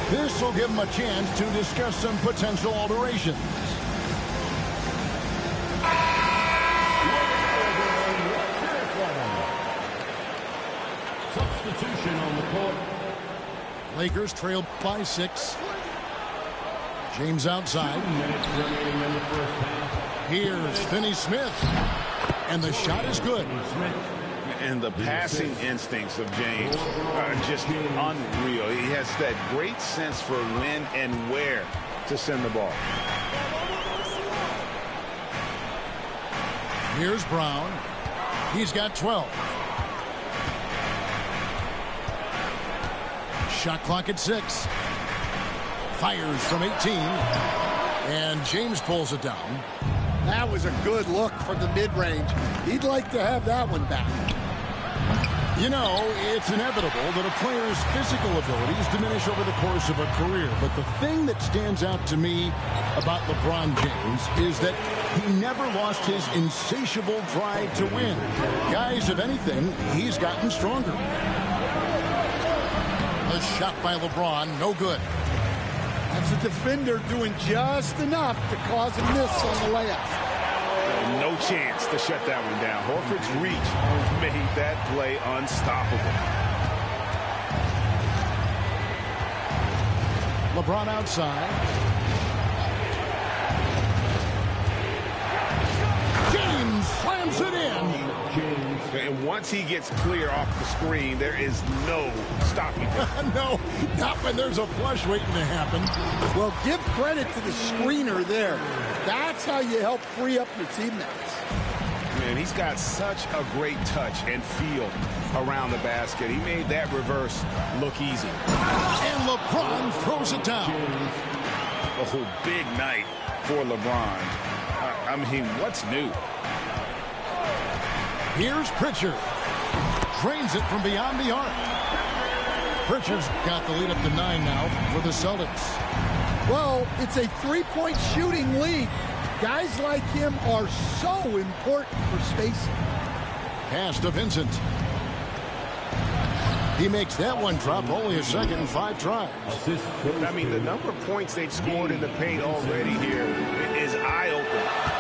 This will give him a chance to discuss some potential alterations. Substitution on the court. Lakers trail by 6. James outside. 2 minutes remaining in the first half. Here's Finney Smith. And the shot is good. And the passing instincts of James are just unreal. He has that great sense for when and where to send the ball. Here's Brown. He's got 12. Shot clock at 6. Fires from 18. And James pulls it down. That was a good look from the mid-range. He'd like to have that one back. You know, it's inevitable that a player's physical abilities diminish over the course of a career. But the thing that stands out to me about LeBron James is that he never lost his insatiable drive to win. Guys, if anything, he's gotten stronger. The shot by LeBron, no good. That's a defender doing just enough to cause a miss on the layup. No chance to shut that one down. Horford's reach made that play unstoppable. LeBron outside. James slams it in. And once he gets clear off the screen, there is no stopping him. No, not when there's a flush waiting to happen. Well, give credit to the screener there. That's how you help free up your teammates. Man, he's got such a great touch and feel around the basket. He made that reverse look easy. And LeBron throws it down. Oh, big night for LeBron. I mean, what's new? Here's Pritchard. Drains it from beyond the arc. Pritchard's got the lead up to 9 now for the Celtics. Well, it's a three-point shooting lead. Guys like him are so important for spacing. Pass to Vincent. He makes that one drop only a second in 5 tries. I mean, the number of points they've scored in the paint already here is eye-opening.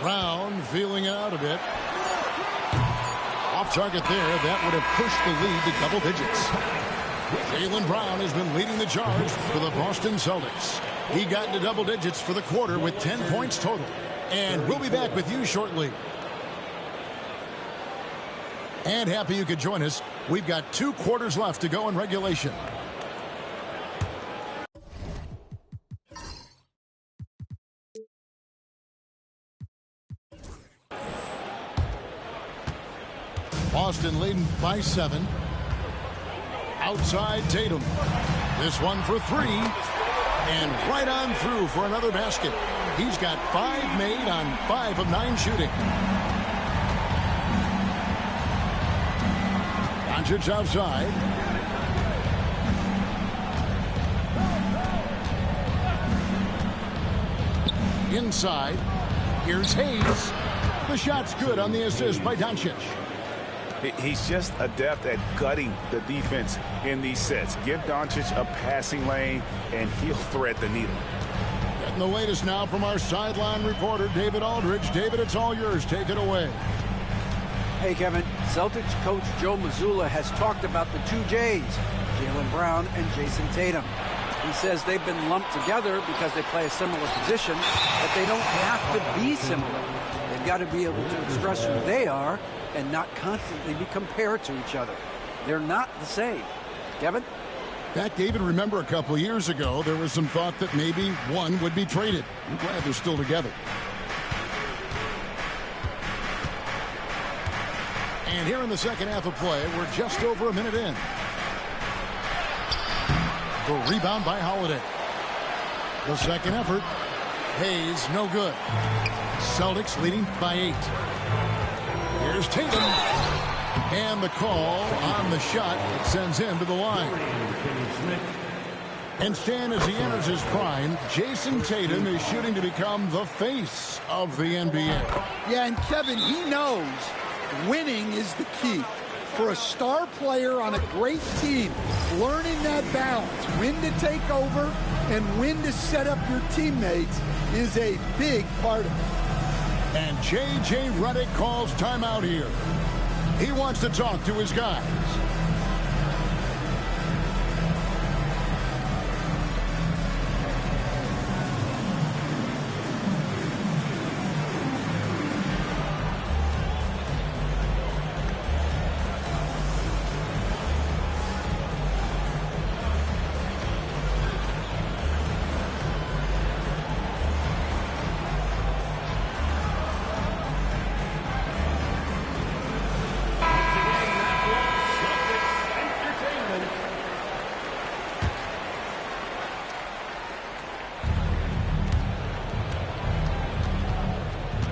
Brown feeling it out a bit. Off target there. That would have pushed the lead to double digits. Jaylen Brown has been leading the charge for the Boston Celtics. He got into double digits for the quarter with 10 points total. And we'll be back with you shortly. And happy you could join us. We've got 2 quarters left to go in regulation. Boston leading by 7. Outside Tatum. This one for 3. And right on through for another basket. He's got 5 made on 5 of 9 shooting. Doncic outside. Inside. Here's Hayes. The shot's good on the assist by Doncic. He's just adept at gutting the defense in these sets. Give Doncic a passing lane, and he'll thread the needle. Getting the latest now from our sideline reporter, David Aldridge. David, it's all yours. Take it away. Hey, Kevin. Celtics coach Joe Mazzulla has talked about the 2 J's, Jaylen Brown and Jason Tatum. He says they've been lumped together because they play a similar position, but they don't have to be similar. They've got to be able to express who they are and not constantly be compared to each other. They're not the same. Kevin? Back, David, remember a couple of years ago, there was some thought that maybe one would be traded. I'm glad they're still together. And here in the second half of play, we're just over a minute in. The rebound by Holiday. The second effort. Hayes, no good. Celtics leading by 8. Here's Tatum. And the call on the shot that sends him to the line. And Stan, as he enters his prime, Jason Tatum is shooting to become the face of the NBA. Yeah, and Kevin, he knows winning is the key. For a star player on a great team, learning that balance, when to take over and when to set up your teammates is a big part of it. And J.J. Redick calls timeout here. He wants to talk to his guys.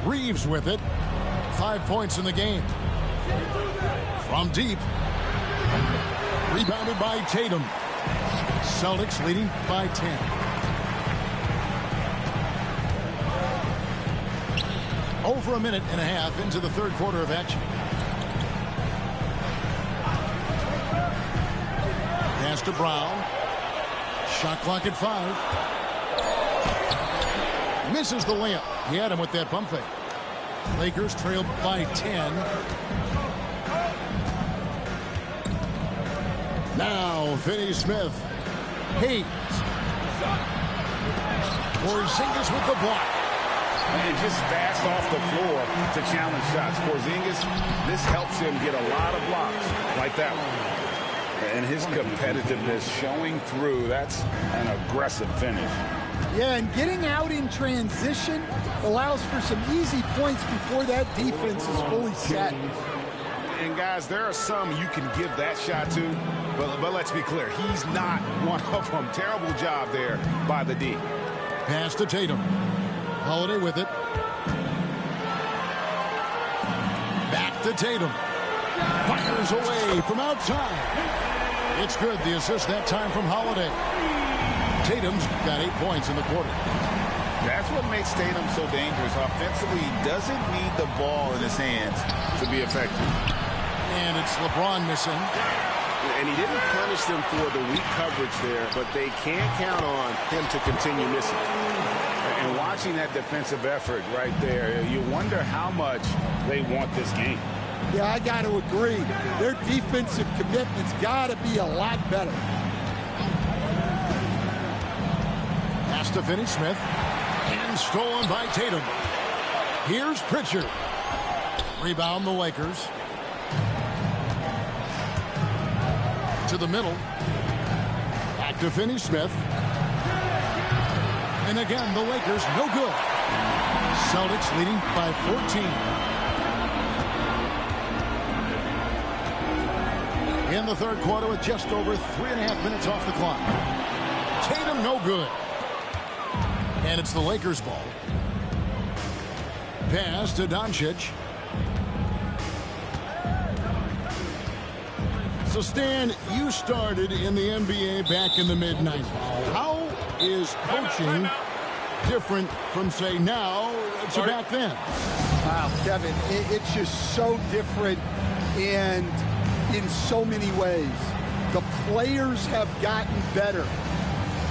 Reeves with it. 5 points in the game. From deep. Rebounded by Tatum. Celtics leading by 10. Over a minute and a half into the third quarter of action. Pass to Brown. Shot clock at 5. Misses the layup. He had him with that pump fake. Lakers trailed by 10. Now Finney-Smith. Hayes. Porzingis with the block. And just fast off the floor to challenge shots. Porzingis, this helps him get a lot of blocks like that one. And his competitiveness showing through. That's an aggressive finish. Yeah, and getting out in transition allows for some easy points before that defense is fully set. And guys, there are some you can give that shot to, but let's be clear, he's not one of them. Terrible job there by the D. Pass to Tatum. Holiday with it. Back to Tatum. Fires away from outside. It's good. The assist that time from Holiday. Tatum's got 8 points in the quarter. That's what makes Tatum so dangerous. Offensively, he doesn't need the ball in his hands to be effective. And it's LeBron missing. And he didn't punish them for the weak coverage there, but they can't count on him to continue missing. And watching that defensive effort right there, you wonder how much they want this game. Yeah, I got to agree. Their defensive commitment's got to be a lot better. Pass to Finney-Smith. And stolen by Tatum. Here's Pritchard. Rebound the Lakers. To the middle. Back to Finney-Smith. And again, the Lakers no good. Celtics leading by 14. In the third quarter with just over 3.5 minutes off the clock. Tatum no good. And it's the Lakers ball. Pass to Doncic. So, Stan, you started in the NBA back in the mid-90s. How is coaching different from, say, now to back then? Wow, Kevin, it's just so different and in so many ways. The players have gotten better.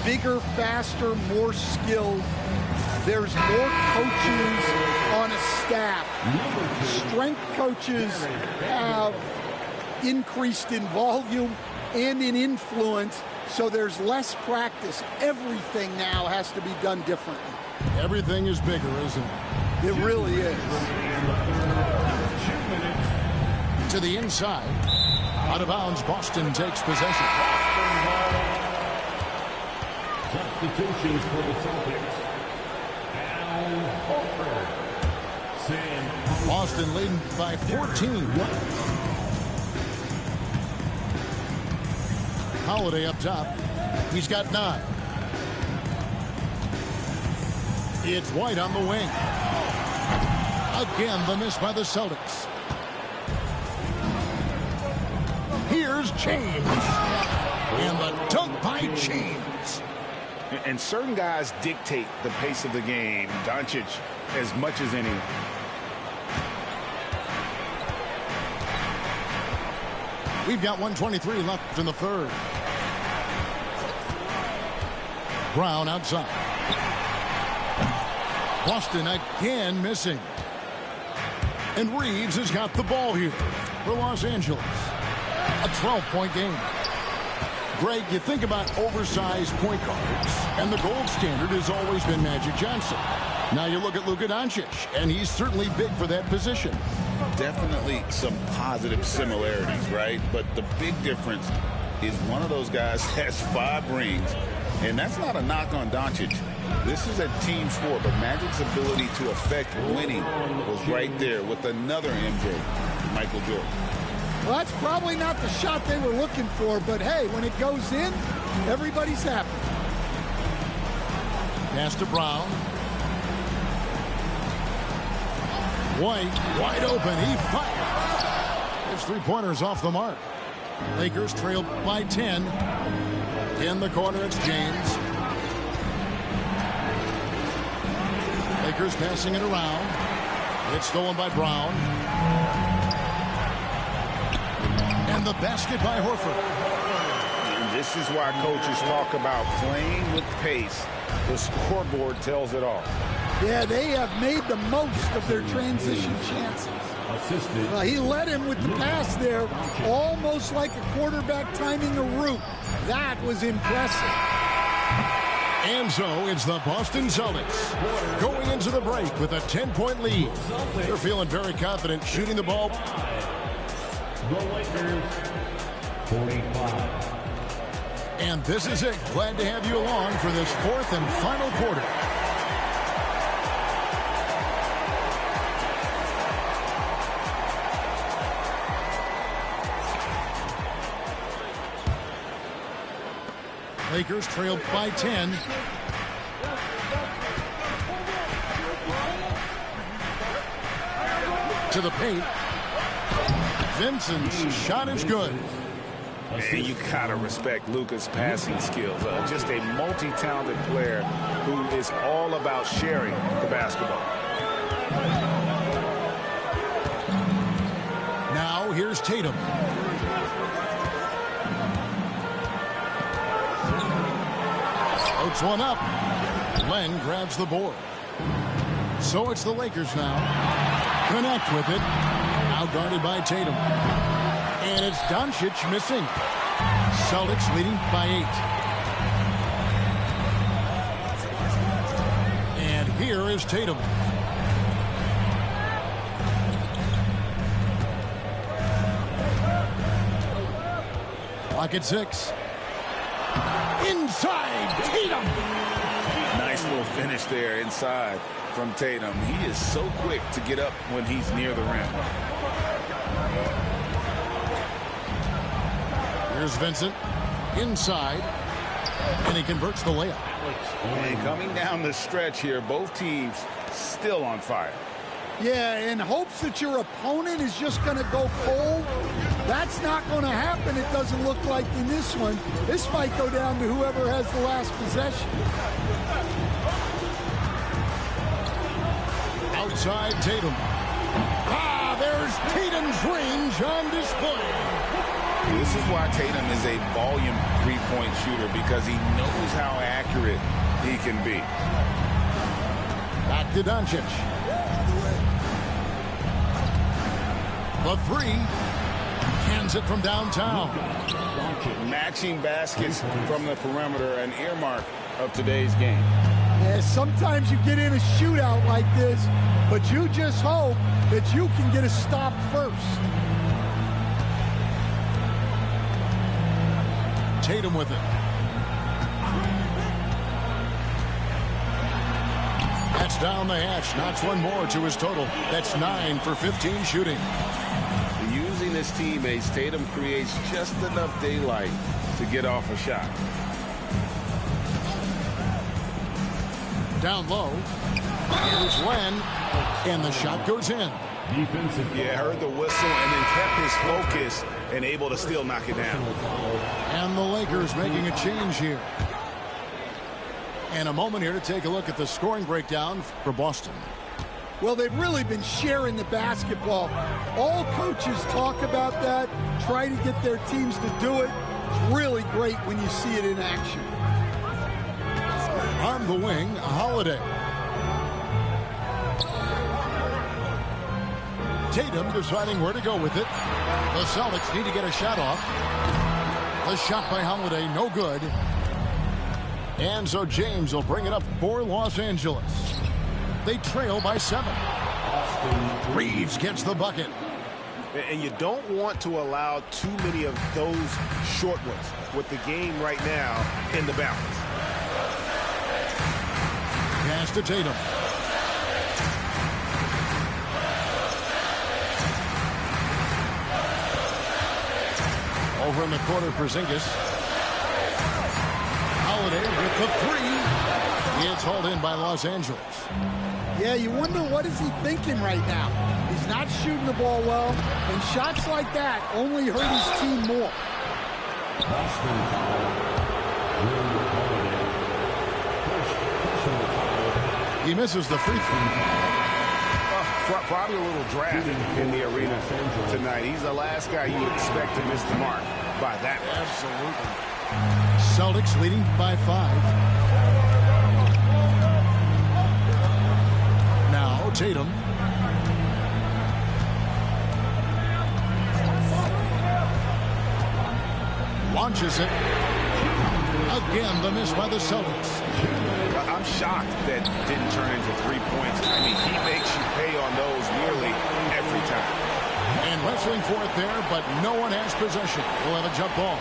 Bigger, faster, more skilled. There's more coaches on a staff. Strength coaches have increased in volume and in influence, so there's less practice. Everything now has to be done differently. Everything is bigger, isn't it? It really is. To the inside. Out of bounds, Boston takes possession. Substitutions for the Celtics. Al Horford. Boston leading by 14. Holiday up top. He's got 9. It's White on the wing. Again, the miss by the Celtics. Here's James. And the dunk by James. And certain guys dictate the pace of the game. Doncic as much as any. We've got 1:23 left in the third. Brown outside. Boston again missing. And Reeves has got the ball here for Los Angeles. A 12-point game. Greg, you think about oversized point guards, and the gold standard has always been Magic Johnson. Now you look at Luka Doncic, and he's certainly big for that position. Definitely some positive similarities, right? But the big difference is one of those guys has 5 rings, and that's not a knock on Doncic. This is a team sport, but Magic's ability to affect winning was right there with another MJ, Michael Jordan. Well, that's probably not the shot they were looking for, but hey, when it goes in, everybody's happy. Pass to Brown. White, wide open, he fires. His three-pointers off the mark. Lakers trail by 10. In the corner, it's James. Lakers passing it around. It's stolen by Brown. And the basket by Horford. And this is why coaches talk about playing with pace. The scoreboard tells it all. Yeah, they have made the most of their transition chances. He led him with the pass there, almost like a quarterback timing a route. That was impressive. And so it's the Boston Celtics going into the break with a 10-point lead. They're feeling very confident shooting the ball. The Lakers, 45. And this is it. Glad to have you along for this fourth and final quarter. Lakers trail by 10. To the paint. Vincent's shot is good. And you gotta respect Luka's passing skills. Just a multi-talented player who is all about sharing the basketball. Now here's Tatum. Floats one up. Len grabs the board. So it's the Lakers now. Connect with it. Now guarded by Tatum. And it's Doncic missing. Celtics leading by 8. And here is Tatum. Clock at 6. Inside, Tatum. Nice little finish there inside from Tatum. He is so quick to get up when he's near the rim. Here's Vincent inside, and he converts the layup. And coming down the stretch here, both teams still on fire. Yeah, in hopes that your opponent is just going to go cold. That's not going to happen, it doesn't look like in this one. This might go down to whoever has the last possession. Outside Tatum. There's Tatum's range on display. This is why Tatum is a volume three-point shooter, because he knows how accurate he can be. Back to Doncic. The three. Cans it from downtown. Matching baskets from the perimeter, an earmark of today's game. Yeah, sometimes you get in a shootout like this, but you just hope that you can get a stop first. Tatum with it. That's down the hatch. Knocks one more to his total. That's 9 for 15 shooting. Using his teammates, Tatum creates just enough daylight to get off a shot. Down low. Here's Len. And the shot goes in. Yeah, heard the whistle and then kept his focus and able to still knock it down. And the Lakers making a change here. And a moment here to take a look at the scoring breakdown for Boston. Well, they've really been sharing the basketball. All coaches talk about that, try to get their teams to do it. It's really great when you see it in action. On the wing, Holiday. Tatum deciding where to go with it. The Celtics need to get a shot off. The shot by Holiday, no good. And so James will bring it up for Los Angeles. They trail by 7. Reeves gets the bucket. And you don't want to allow too many of those short ones with the game right now in the balance. Pass to Tatum. Over in the corner for Porzingis. Holiday with the 3. It's hauled in by Los Angeles. Yeah, you wonder what is he thinking right now. He's not shooting the ball well, and shots like that only hurt his team more. He misses the free throw. Probably a little draft in the arena tonight. He's the last guy you would expect to miss the mark by that much. Absolutely. Celtics leading by 5. Now Tatum. Launches it. Again, the miss by the Celtics. I'm shocked that didn't turn into 3 points. I mean, he makes you pay on those nearly every time. And wrestling for it there, but no one has possession. We'll have a jump ball.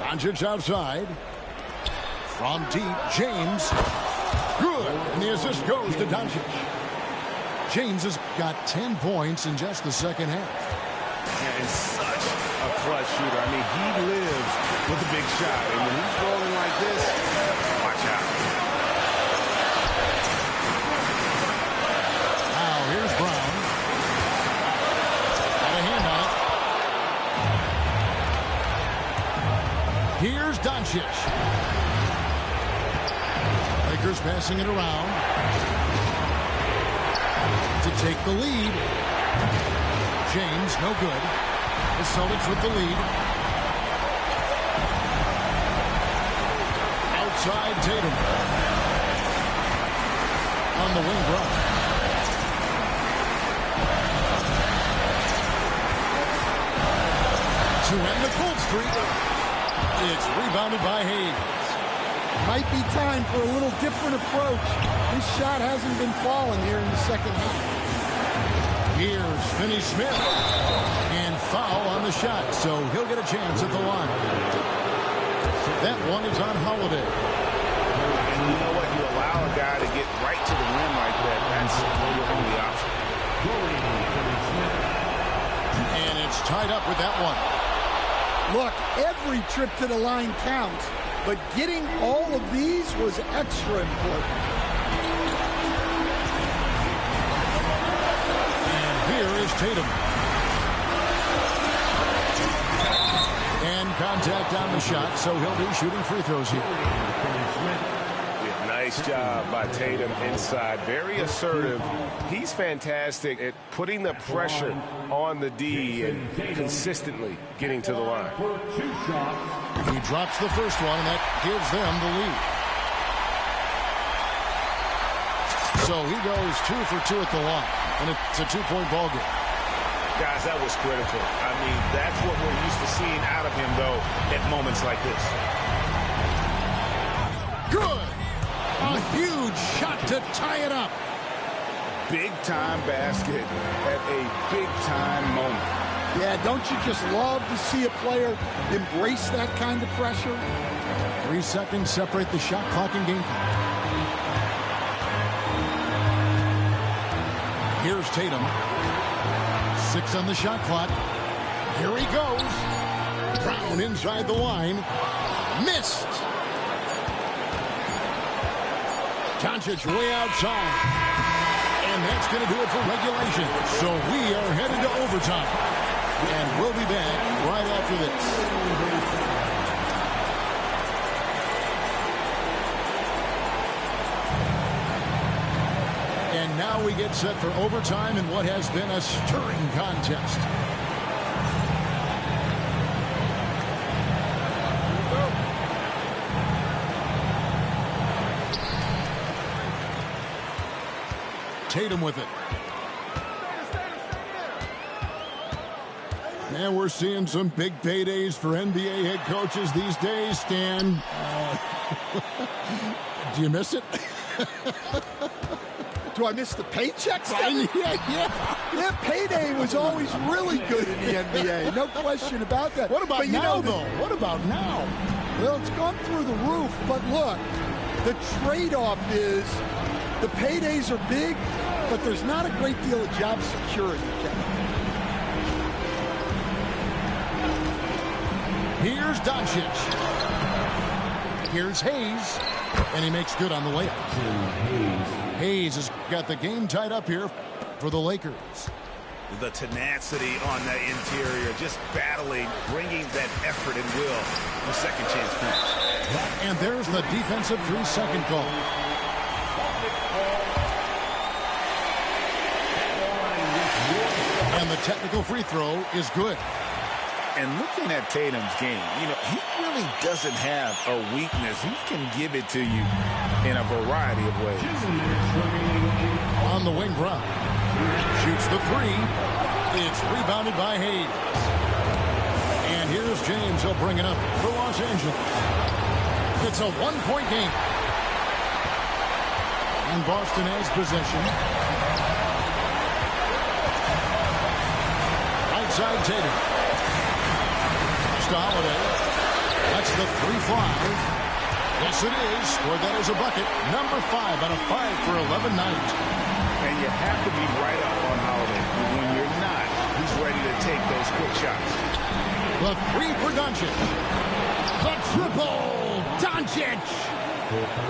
Doncic outside. From deep, James. Good. And the assist goes to Doncic. James has got 10 points in just the second half. And such a clutch shooter. I mean, he lives with a big shot. And when he's rolling like this, watch out. Now, here's Brown. Got a hand on it. Here's Doncic. Lakers passing it around to take the lead. James, no good. The Celtics with the lead. Outside Tatum. On the wing, Brown. To end the cold streak. It's rebounded by Hayes. Might be time for a little different approach. This shot hasn't been falling here in the second half. Here's Finney-Smith. And foul on the shot, so he'll get a chance at the line. That one is on Holiday. And you know what? You allow a guy to get right to the rim like that. That's your only option. And it's tied up with that one. Look, every trip to the line counts, but getting all of these was extra important. And here is Tatum. And contact on the shot, so he'll be shooting free throws here. Yeah, nice job by Tatum inside. Very assertive. He's fantastic at putting the pressure on the D and consistently getting to the line. He drops the first one, and that gives them the lead. So he goes 2 for 2 at the line, and it's a 2-point ball game. Guys, that was critical. I mean, that's what we're used to seeing out of him, though, at moments like this. Good! A huge shot to tie it up. Big-time basket at a big-time moment. Yeah, don't you just love to see a player embrace that kind of pressure? 3 seconds separate the shot clock and game clock. Here's Tatum. 6 on the shot clock. Here he goes. Brown inside the line. Missed. Doncic way outside. And that's going to do it for regulation. So we are headed to overtime. And we'll be back right after this. And now we get set for overtime in what has been a stirring contest. Tatum with it. And we're seeing some big paydays for NBA head coaches these days, Stan. Do you miss it? Do I miss the paychecks? Yeah, payday was always really good in the NBA. No question about that. What about now, though? What about now? Well, it's gone through the roof. But look, the trade-off is the paydays are big, but there's not a great deal of job security, Kevin. Here's Doncic. Here's Hayes. And he makes good on the layup. Hayes has got the game tied up here for the Lakers. The tenacity on the interior, just battling, bringing that effort and will for second chance finish. And there's the defensive 3-second call. And the technical free throw is good. And looking at Tatum's game, you know, he really doesn't have a weakness. He can give it to you in a variety of ways. On the wing, Brown shoots the three. It's rebounded by Hayes. And here's James. He'll bring it up for Los Angeles. It's a one-point game. And Boston has possession. Right side, Tatum. Holiday. That's the 3 fly. Yes, it is. Scored that as a bucket. Number 5 on a 5 for 11 night. And you have to be right up on Holiday. When you're not, he's ready to take those quick shots. The 3 for Doncic. The triple. Doncic.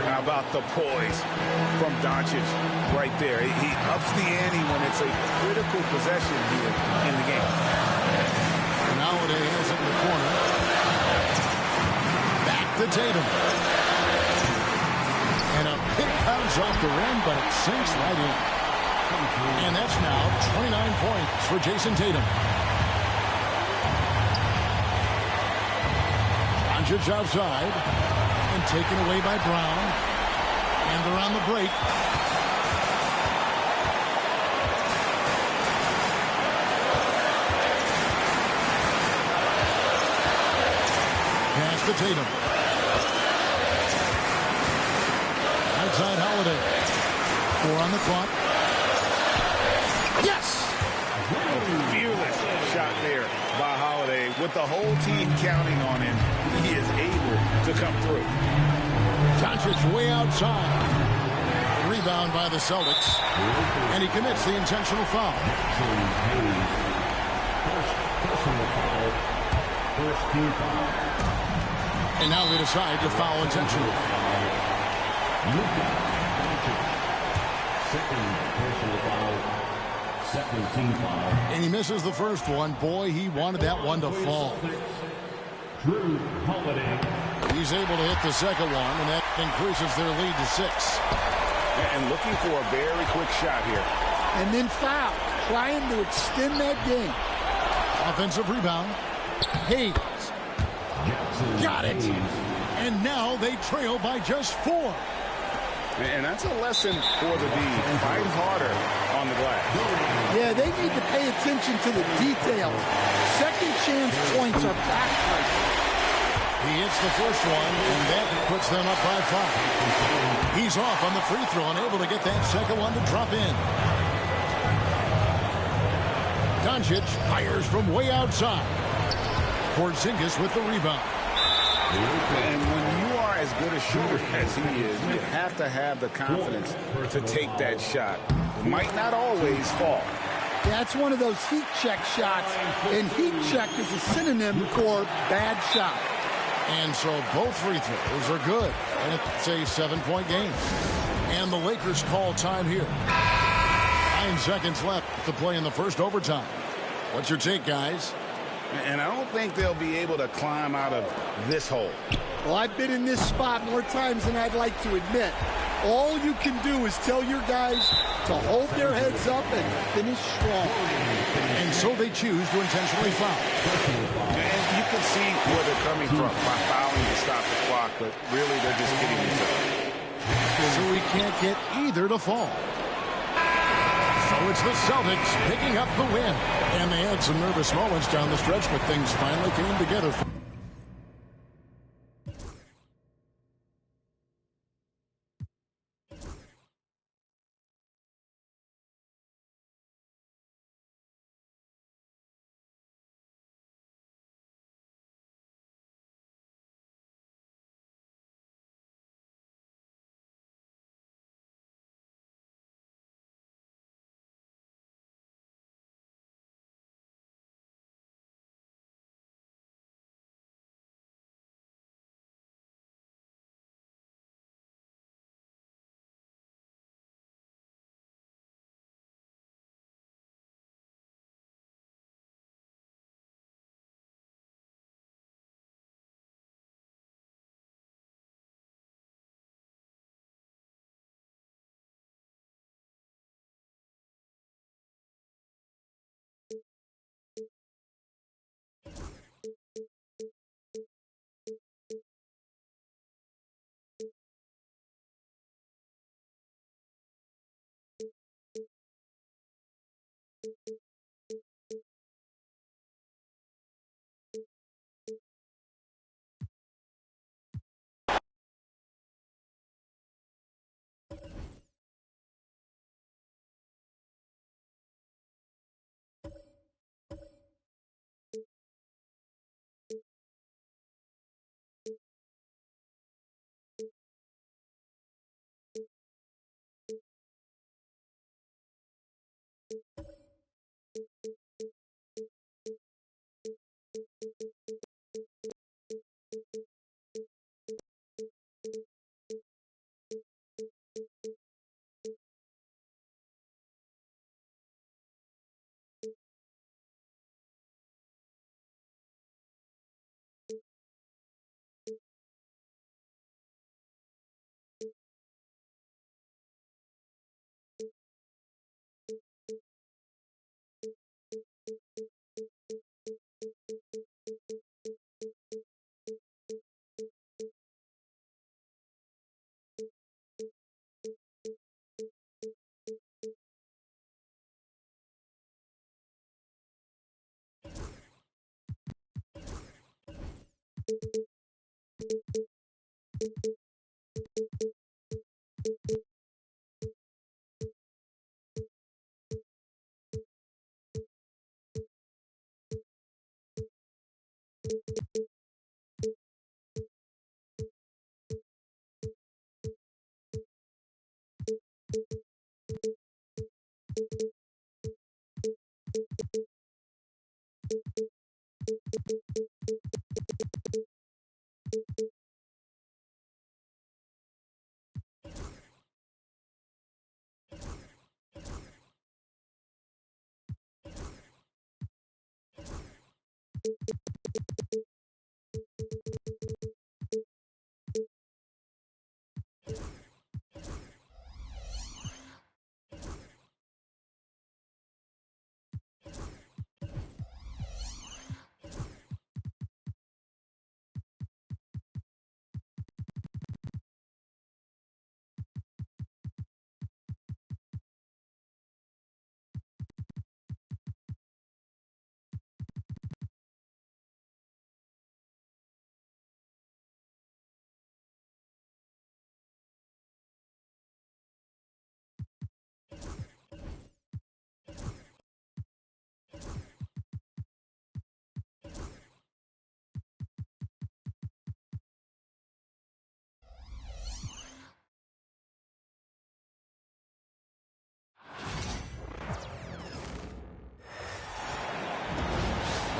How about the poise from Doncic right there? He ups the ante when it's a critical possession here in the game. Holiday has it in the corner. Back to Tatum. And a pick bounce off the rim, but it sinks right in. And that's now 29 points for Jason Tatum. Doncic outside. And taken away by Brown. And they're on the break. To Tatum. Outside Holiday. 4 on the clock. Yes! A fearless shot there by Holiday. With the whole team counting on him, he is able to come through. Doncic way outside. Rebound by the Celtics. And he commits the intentional foul. First team foul. And now they decide to foul intentionally. Second team foul. And he misses the first one. Boy, he wanted that one to fall. Drew Holiday. He's able to hit the second one, and that increases their lead to 6. And looking for a very quick shot here. And then foul, trying to extend that game. Offensive rebound. Hayes. Got it. And now they trail by just 4. And that's a lesson for the D. Fight harder on the glass. Yeah, they need to pay attention to the details. Second chance points are backbreaking. He hits the first one, and that puts them up by 5. He's off on the free throw and able to get that second one to drop in. Doncic fires from way outside. Porzingis with the rebound. And when you are as good a shooter as he is, you have to have the confidence to take that shot. It might not always fall. That's one of those heat check shots, and heat check is a synonym for bad shot. And so both free throws are good, and it's a 7-point game. And the Lakers call time here. 9 seconds left to play in the first overtime. What's your take, guys? And I don't think they'll be able to climb out of this hole. Well, I've been in this spot more times than I'd like to admit. All you can do is tell your guys to hold their heads up and finish strong. And so they choose to intentionally foul. And you can see where they're coming from by fouling to stop the clock, but really they're just kidding themselves. So we can't get either to fall. So it's the Celtics picking up the win. And they had some nervous moments down the stretch, but things finally came together.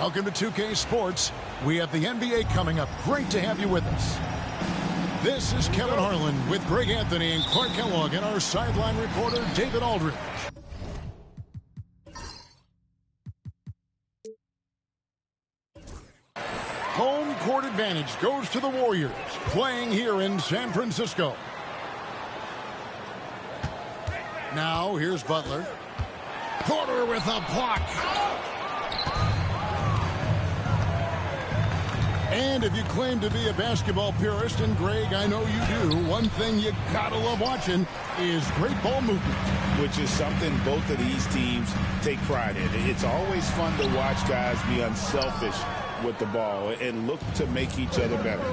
Welcome to 2K Sports. We have the NBA coming up. Great to have you with us. This is Kevin Harlan with Greg Anthony and Clark Kellogg and our sideline reporter, David Aldridge. Home court advantage goes to the Warriors, playing here in San Francisco. Now, here's Butler. Porter with a block. And if you claim to be a basketball purist, and Greg, I know you do, one thing you gotta love watching is great ball movement. Which is something both of these teams take pride in. It's always fun to watch guys be unselfish with the ball and look to make each other better.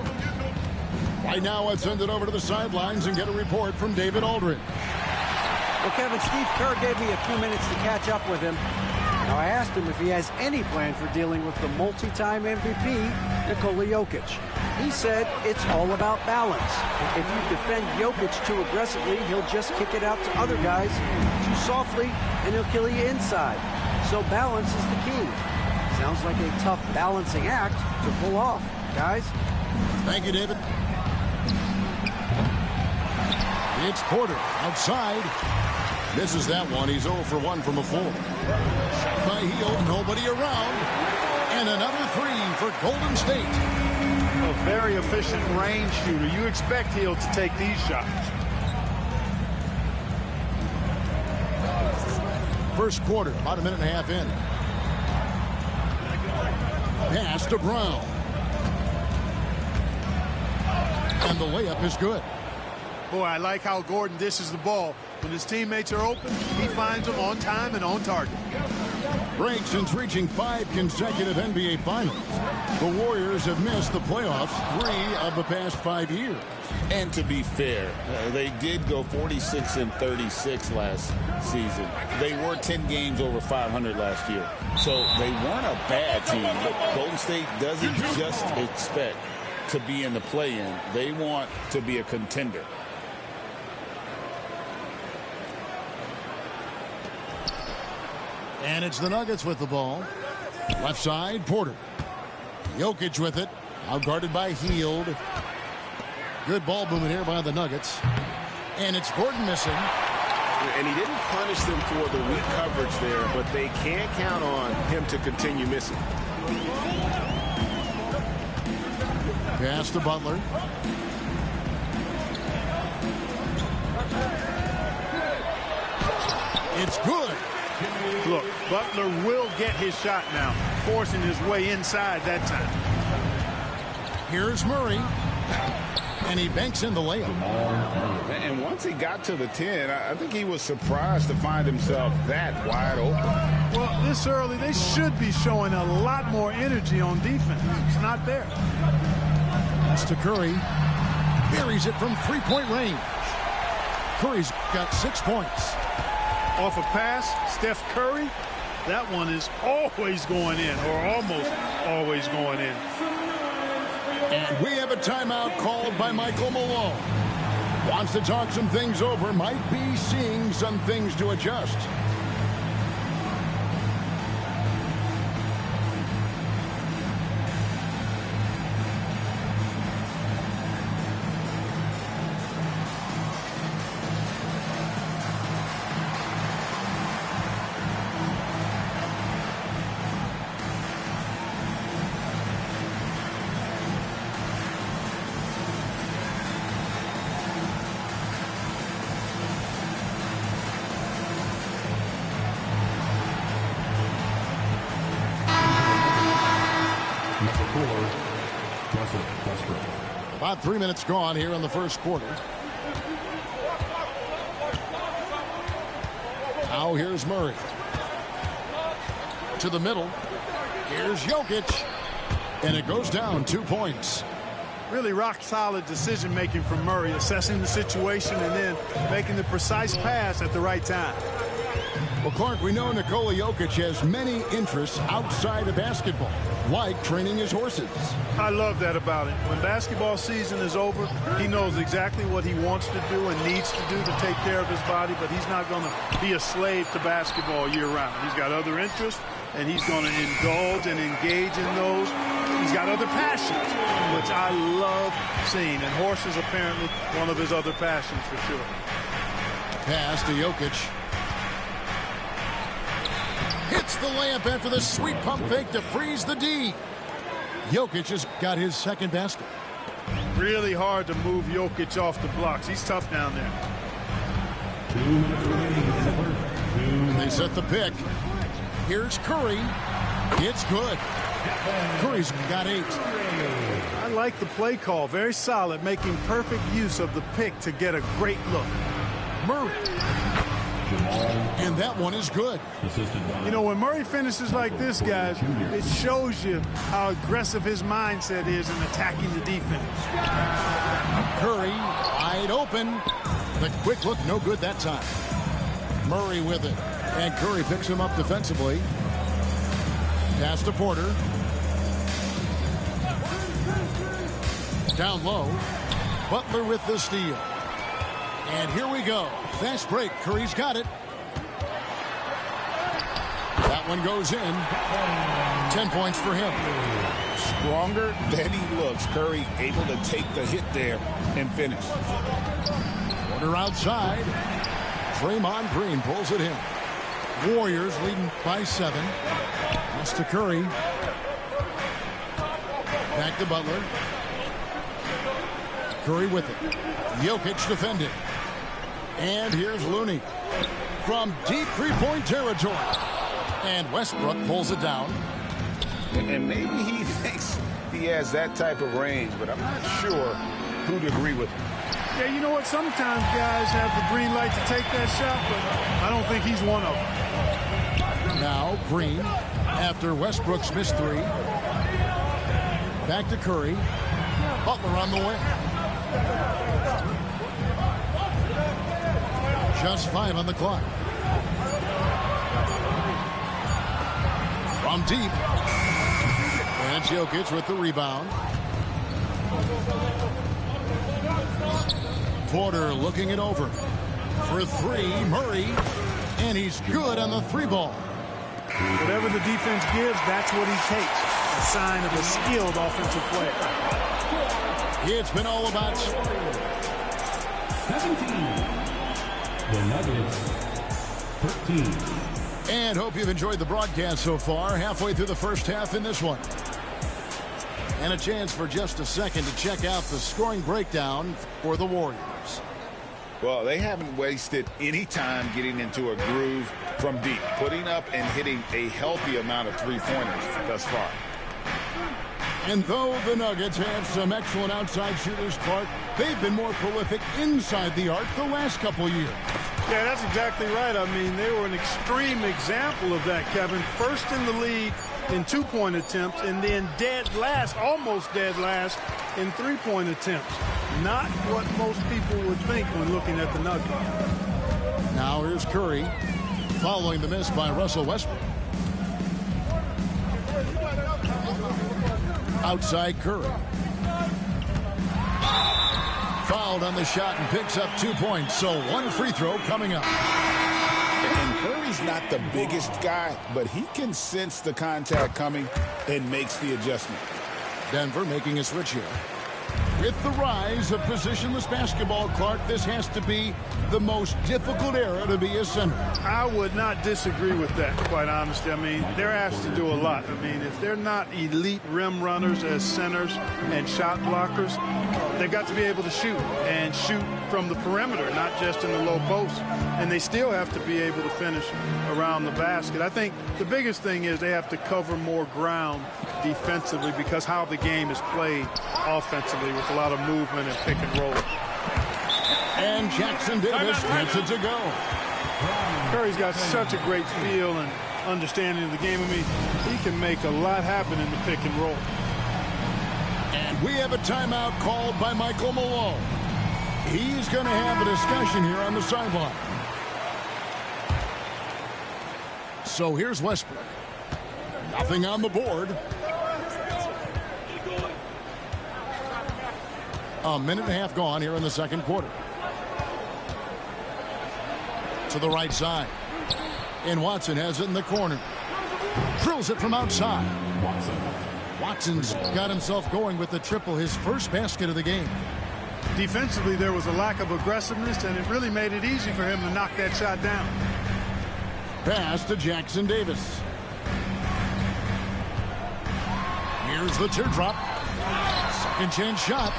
Right now, let's send it over to the sidelines and get a report from David Aldridge. Well, Kevin, Steve Kerr gave me a few minutes to catch up with him. Now, I asked him if he has any plan for dealing with the multi-time MVP, Nikola Jokic. He said it's all about balance. If you defend Jokic too aggressively, he'll just kick it out to other guys too softly, and he'll kill you inside. So balance is the key. Sounds like a tough balancing act to pull off, guys. Thank you, David. It's Porter outside. Misses that one. He's 0 for 1 from a 4. Shot by Hield, nobody around. And another 3 for Golden State. A very efficient range shooter. You expect Hield to take these shots. First quarter, about a minute and a half in. Pass to Brown. And the layup is good. Boy, I like how Gordon dishes the ball. When his teammates are open, he finds them on time and on target. Greg, since reaching 5 consecutive NBA Finals, the Warriors have missed the playoffs 3 of the past 5 years. And to be fair, they did go 46-36 last season. They were 10 games over 500 last year. So they weren't a bad team. But Golden State doesn't just expect to be in the play-in. They want to be a contender. And it's the Nuggets with the ball. Left side, Porter. Jokic with it. Out guarded by Hield. Good ball movement here by the Nuggets. And it's Gordon missing. And he didn't punish them for the weak coverage there, but they can't count on him to continue missing. Pass to Butler. It's good. Look, Butler will get his shot now, forcing his way inside that time. Here's Murray. And he banks in the layup. And once he got to the 10, I think he was surprised to find himself that wide open. Well, this early, they should be showing a lot more energy on defense. It's not there. That's to Curry. Buries it from three-point range. Curry's got 6 points. Off a pass, Steph Curry, that one is always going in, or almost always going in. And we have a timeout called by Michael Malone. Wants to talk some things over, might be seeing some things to adjust. About 3 minutes gone here in the first quarter. Now here's Murray. To the middle. Here's Jokic. And it goes down 2 points. Really rock-solid decision-making from Murray, assessing the situation and then making the precise pass at the right time. Well, Clark, we know Nikola Jokic has many interests outside of basketball, like training his horses. I love that about him. When basketball season is over, he knows exactly what he wants to do and needs to do to take care of his body, but he's not going to be a slave to basketball year-round. He's got other interests, and he's going to indulge and engage in those. He's got other passions, which I love seeing. And horse is apparently one of his other passions for sure. Pass to Jokic. Hits the layup after the sweet pump fake to freeze the D. Jokic has got his second basket. Really hard to move Jokic off the blocks. He's tough down there. 2 minutes remaining in the first. They set the pick. Here's Curry. It's good. Curry's got 8. I like the play call. Very solid, making perfect use of the pick to get a great look. Murray. And that one is good. You know, when Murray finishes like this, guys, it shows you how aggressive his mindset is in attacking the defense. Curry wide open. The quick look, no good that time. Murray with it. And Curry picks him up defensively. Pass to Porter. Down low. Butler with the steal. And here we go. Fast break. Curry's got it. That one goes in. 10 points for him. Stronger than he looks. Curry able to take the hit there and finish. Porter outside. Draymond Green pulls it in. Warriors leading by 7. Pass to Curry. Back to Butler. Curry with it. Jokic defended. And here's Looney from deep three-point territory. And Westbrook pulls it down. And maybe he thinks he has that type of range, but I'm not sure who'd agree with him. Yeah, you know what? Sometimes guys have the green light to take that shot, but I don't think he's one of them. Now Green, after Westbrook's missed 3. Back to Curry. Butler on the way. Just 5 on the clock. From deep. And Jokic with the rebound. Porter looking it over. For 3, Murray. And he's good on the 3-ball. Whatever the defense gives, that's what he takes. A sign of a skilled offensive player. It's been all about 17. The Nuggets, 13. And hope you've enjoyed the broadcast so far. Halfway through the first half in this one. And a chance for just a second to check out the scoring breakdown for the Warriors. Well, they haven't wasted any time getting into a groove from deep, putting up and hitting a healthy amount of three-pointers thus far. And though the Nuggets have some excellent outside shooters, Clark, they've been more prolific inside the arc the last couple years. Yeah, that's exactly right. I mean, they were an extreme example of that, Kevin. First in the league in 2-point attempts, and then dead last, almost dead last, in 3-point attempts. Not what most people would think when looking at the Nuggets. Now here's Curry, following the miss by Russell Westbrook. Outside Curry. Fouled on the shot and picks up 2 points. So 1 free throw coming up. And Curry's not the biggest guy, but he can sense the contact coming and makes the adjustment. Denver making a switch here. With the rise of positionless basketball, Clark, this has to be the most difficult era to be a center. I would not disagree with that, quite honestly. I mean, they're asked to do a lot. I mean, if they're not elite rim runners as centers and shot blockers, they've got to be able to shoot and shoot from the perimeter, not just in the low post. And they still have to be able to finish around the basket. I think the biggest thing is they have to cover more ground defensively because how the game is played offensively with a lot of movement and pick and roll. And Jackson Davis gets it to go. Curry's got such a great feel and understanding of the game. I mean, he can make a lot happen in the pick and roll. And we have a timeout called by Michael Malone. He's going to have a discussion here on the sideline. So here's Westbrook. Nothing on the board. A minute and a half gone here in the second quarter. To the right side. And Watson has it in the corner. Drills it from outside. Watson's got himself going with the triple, his first basket of the game. Defensively, there was a lack of aggressiveness, and it really made it easy for him to knock that shot down. Pass to Jackson Davis. Here's the teardrop. Second chance shot.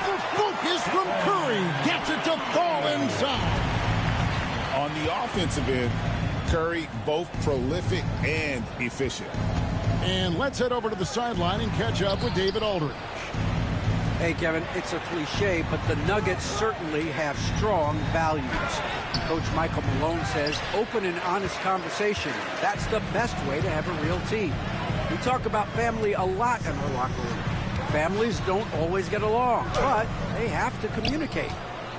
The focus from Curry. Gets it to fall inside. On the offensive end, Curry both prolific and efficient. And let's head over to the sideline and catch up with David Aldridge. Hey, Kevin, it's a cliche, but the Nuggets certainly have strong values. Coach Michael Malone says open and honest conversation. That's the best way to have a real team. We talk about family a lot in our locker room. Families don't always get along, but they have to communicate.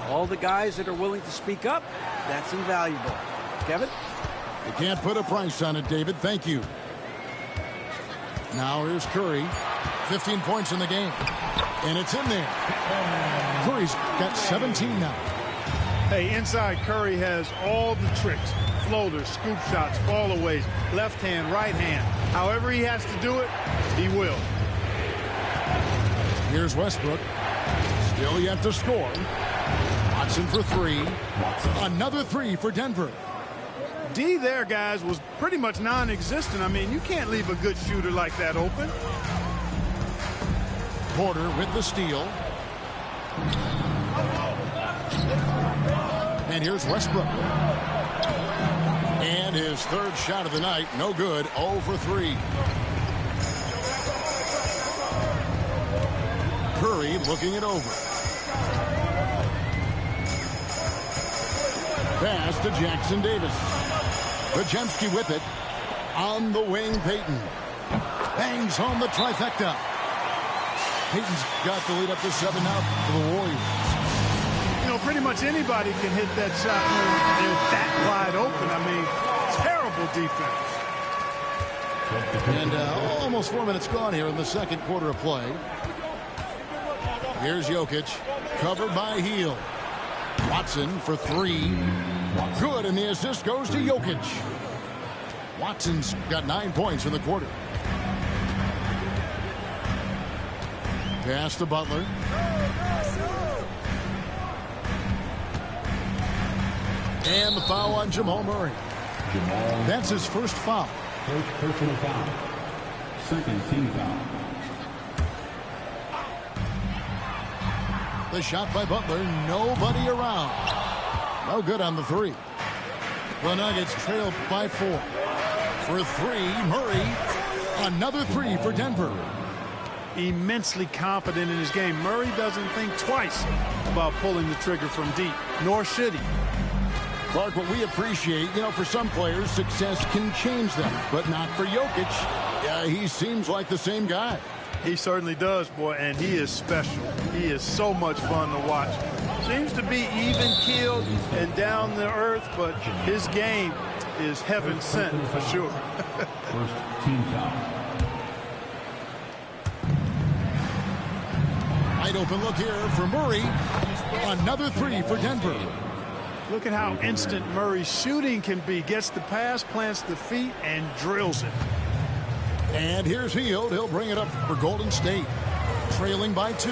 All the guys that are willing to speak up, that's invaluable. Kevin? You can't put a price on it, David. Thank you. Now here's Curry. 15 points in the game. And it's in there. Curry's got 17 now. Hey, inside Curry has all the tricks. Floaters, scoop shots, fallaways, left hand, right hand. However he has to do it, he will. Here's Westbrook. Still yet to score. Watson for three. Another three for Denver. D there, guys, was pretty much non-existent. I mean, you can't leave a good shooter like that open. Porter with the steal. And here's Westbrook. And his third shot of the night, no good, 0 for 3. Curry looking it over. Pass to Jackson Davis. Bajemski with it. On the wing, Payton. Bangs home the trifecta. Payton's got the lead up to 7 now for the Warriors. You know, pretty much anybody can hit that shot when they're that wide open. I mean, terrible defense. And almost 4 minutes gone here in the second quarter of play. Here's Jokic, covered by Hield. Watson for three. Good, and the assist goes to Jokic. Watson's got 9 points in the quarter. Pass to Butler. And the foul on Jamal Murray. That's his first foul. First personal foul. Second team foul. The shot by Butler, nobody around. No good on the three. The Nuggets trail by 4. For three, Murray. Another three for Denver. Immensely confident in his game. Murray doesn't think twice about pulling the trigger from deep, nor should he. Clark, what we appreciate, you know, for some players, success can change them, but not for Jokic. He seems like the same guy. He certainly does, boy, and he is special. He is so much fun to watch. Seems to be even-keeled and down to earth, but his game is heaven sent for sure. First team foul. Wide open look here for Murray. Another three for Denver. Look at how instant Murray's shooting can be. Gets the pass, plants the feet, and drills it. And here's Hield. He'll bring it up for Golden State. Trailing by 2.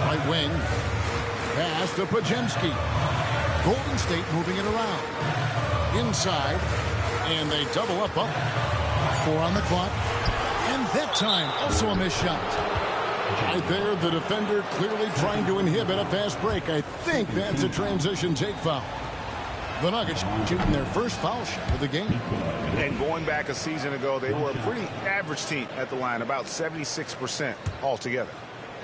Right wing. Pass to Bajemski. Golden State moving it around. Inside. And they double up. 4 on the clock. And that time, also a missed shot. Right there, the defender clearly trying to inhibit a fast break. I think that's a transition take foul. The Nuggets shooting their first foul shot of the game. And going back a season ago, they were a pretty average team at the line, about 76% altogether.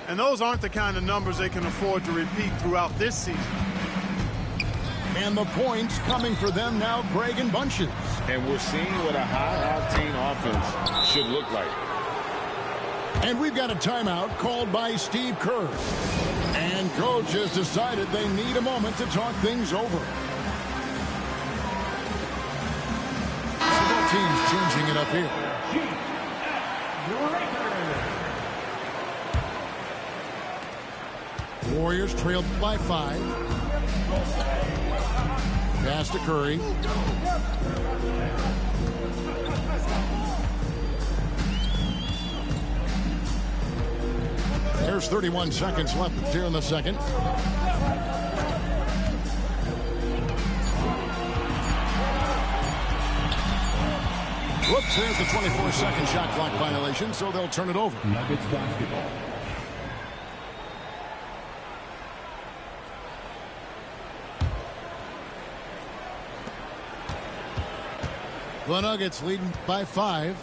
And those aren't the kind of numbers they can afford to repeat throughout this season. And the points coming for them now, Greg, in bunches. And we're seeing what a high-octane offense should look like. And we've got a timeout called by Steve Kerr. And coach has decided they need a moment to talk things over. So that team's changing it up here. Warriors trailed by 5. Pass to Curry. There's 31 seconds left here in the second. Whoops, there's the 24-second shot clock violation, so they'll turn it over. Nuggets basketball. The Nuggets leading by 5.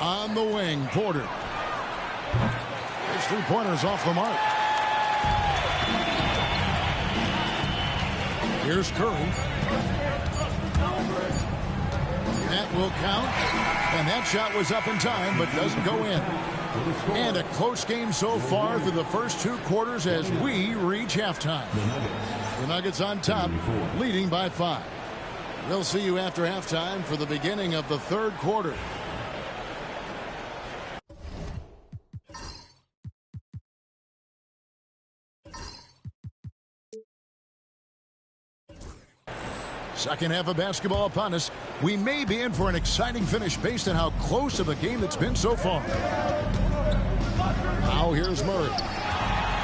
On the wing, Porter. His three-pointers off the mark. Here's Curry. That will count. And that shot was up in time, but doesn't go in. And a close game so far through the first 2 quarters as we reach halftime. The Nuggets on top, leading by 5. We'll see you after halftime for the beginning of the 3rd quarter. Second half of basketball upon us. We may be in for an exciting finish based on how close of a game it's been so far. Now here's Murray.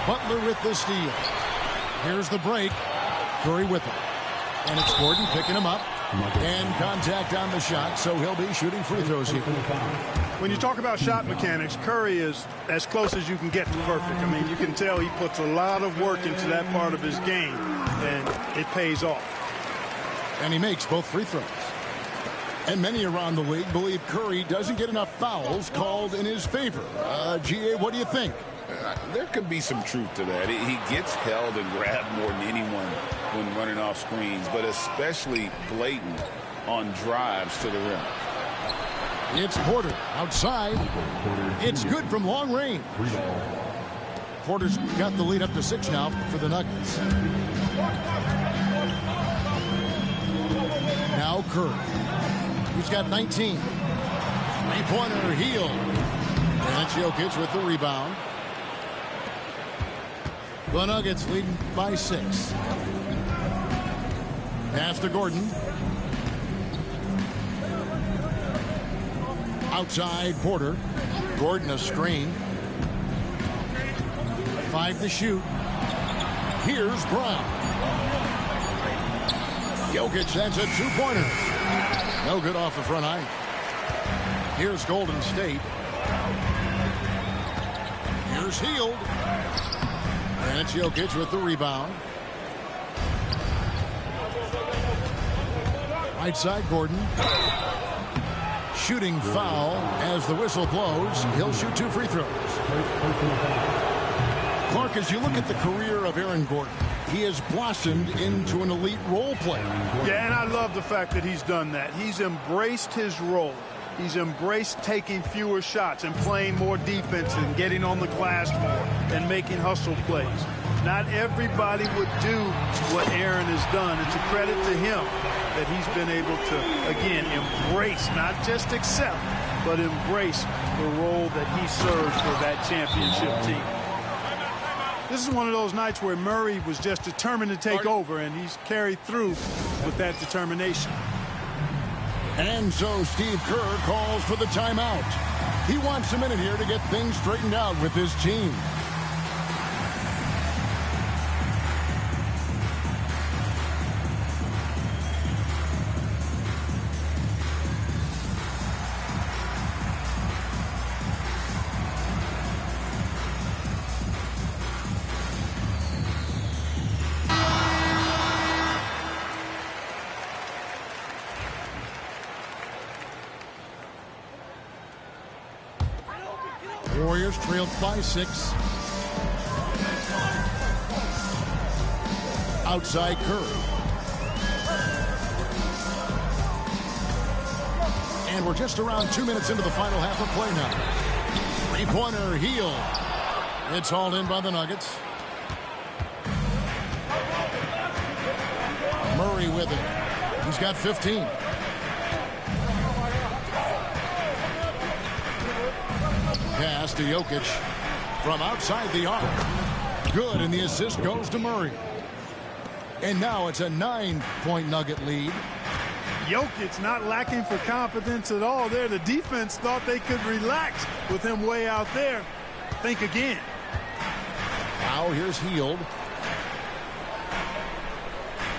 Butler with the steal. Here's the break. Curry with him. And it's Gordon picking him up. And contact on the shot, so he'll be shooting free throws here. When you talk about shot mechanics, Curry is as close as you can get to perfect. I mean, you can tell he puts a lot of work into that part of his game, and it pays off. And he makes both free throws. And many around the league believe Curry doesn't get enough fouls called in his favor. GA, what do you think? There could be some truth to that. He gets held and grabbed more than anyone when running off screens, but especially blatant on drives to the rim. It's Porter outside. It's good from long range. Porter's got the lead up to 6 now for the Nuggets. Now Curry. He's got 19. Three-pointer heel. And it's Jokic with the rebound. The Nuggets leading by 6. Pass to Gordon. Outside Porter. Gordon a screen. 5 to shoot. Here's Brown. Jokic, that's a 2-pointer. No good off the front eye. Here's Golden State. Here's Hield. And it's Jokic with the rebound. Right side, Gordon. Shooting foul as the whistle blows. He'll shoot 2 free throws. Clark, as you look at the career of Aaron Gordon, he has blossomed into an elite role player. Yeah, and I love the fact that he's done that. He's embraced his role. He's embraced taking fewer shots and playing more defense and getting on the glass more and making hustle plays. Not everybody would do what Aaron has done. It's a credit to him that he's been able to, again, embrace, not just accept, but embrace the role that he serves for that championship team. This is one of those nights where Murray was just determined to take over, and he's carried through with that determination. And so Steve Kerr calls for the timeout. He wants a minute here to get things straightened out with his team. Warriors trailed by 6. Outside Curry. And we're just around 2 minutes into the final half of play now. Three-pointer heel. It's hauled in by the Nuggets. Murray with it. He's got 15. Pass to Jokic from outside the arc. Good, and the assist goes to Murray. And now it's a 9-point Nugget lead. Jokic not lacking for confidence at all there. The defense thought they could relax with him way out there. Think again. Now here's Hield.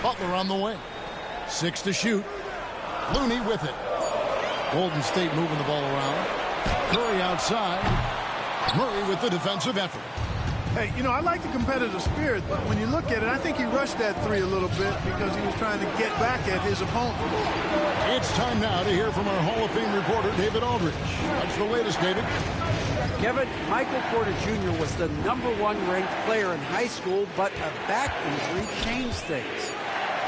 Butler on the wing. 6 to shoot. Looney with it. Golden State moving the ball around. Curry outside. Murray with the defensive effort. Hey, you know, I like the competitive spirit, but when you look at it, I think he rushed that three a little bit because he was trying to get back at his opponent. It's time now to hear from our Hall of Fame reporter, David Aldridge. What's the latest, David? Kevin, Michael Porter Jr. was the #1 ranked player in high school, but a back injury changed things.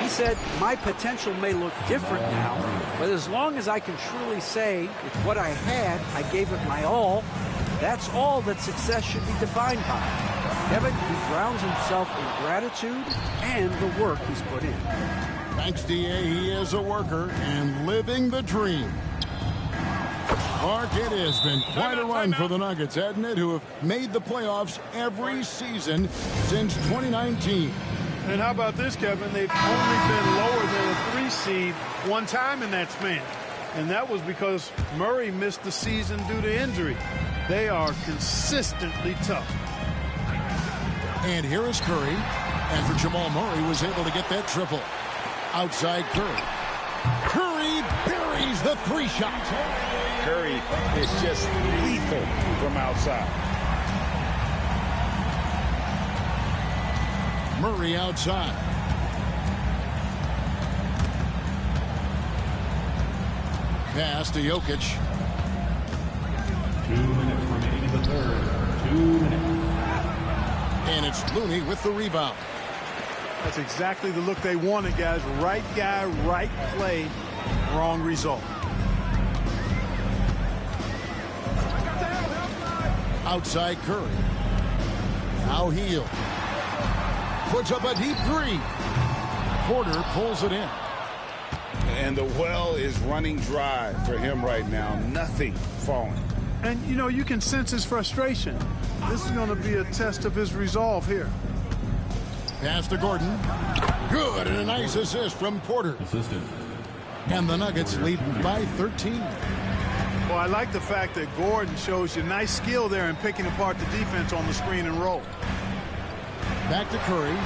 He said, my potential may look different now, but as long as I can truly say with what I had, I gave it my all, that's all that success should be defined by. Devin, he grounds himself in gratitude and the work he's put in. Thanks, D.A. He is a worker and living the dream. Mark, it has been quite a run for the Nuggets, hasn't it, who have made the playoffs every season since 2019. And how about this, Kevin? They've only been lower than a 3 seed one time in that span. And that was because Murray missed the season due to injury. They are consistently tough. And here is Curry after Jamal Murray was able to get that triple. Outside Curry. Curry buries the 3 shot. Curry is just lethal from outside. Murray outside. Pass to Jokic. 2 minutes remaining in the third. 2 minutes. And it's Looney with the rebound. That's exactly the look they wanted, guys. Right guy, right play, wrong result. Outside Curry. Now Hield. Puts up a deep 3. Porter pulls it in. And the well is running dry for him right now. Nothing falling. And, you know, you can sense his frustration. This is going to be a test of his resolve here. Pass to Gordon. Good, and a nice assist from Porter. Assistant. And the Nuggets lead by 13. Well, I like the fact that Gordon shows you nice skill there in picking apart the defense on the screen and roll. Back to Curry.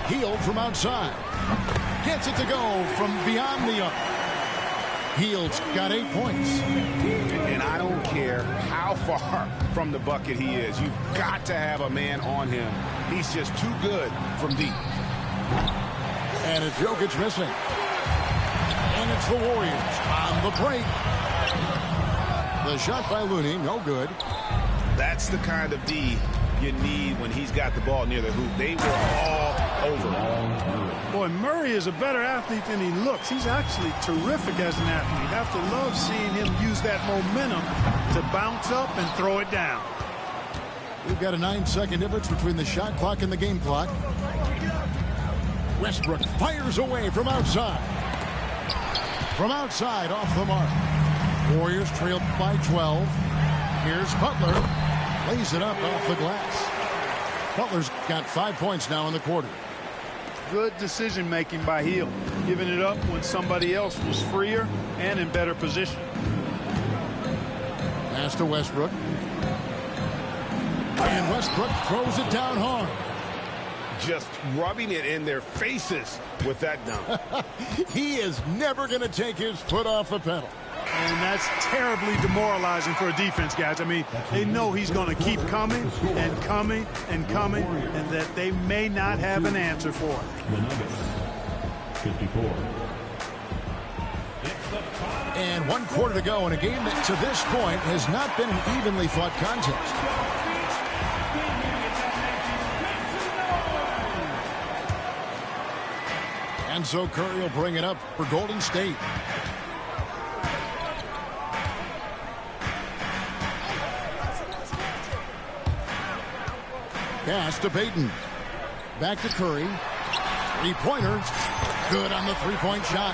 Hield from outside. Gets it to go from beyond the arc. Hield's got 8 points. And I don't care how far from the bucket he is. You've got to have a man on him. He's just too good from deep. And it's Jokic missing. And it's the Warriors on the break. The shot by Looney, no good. That's the kind of D you need when he's got the ball near the hoop. They were all over. Boy, Murray is a better athlete than he looks. He's actually terrific as an athlete. You have to love seeing him use that momentum to bounce up and throw it down. We've got a 9-second difference between the shot clock and the game clock. Westbrook fires away from outside. From outside, off the mark. Warriors trailed by 12. Here's Butler. Lays it up off the glass. Butler's got 5 points now in the quarter. Good decision-making by Hield, giving it up when somebody else was freer and in better position. Pass to Westbrook. And Westbrook throws it down hard. Just rubbing it in their faces with that dunk. He is never going to take his foot off the pedal. And that's terribly demoralizing for a defense, guys. I mean, they know he's going to keep coming and coming and coming, and that they may not have an answer for it. The Nuggets, 54. And 1 quarter to go in a game that to this point has not been an evenly fought contest. And so Curry will bring it up for Golden State. Pass to Payton. Back to Curry. 3-pointer. Good on the 3-point shot.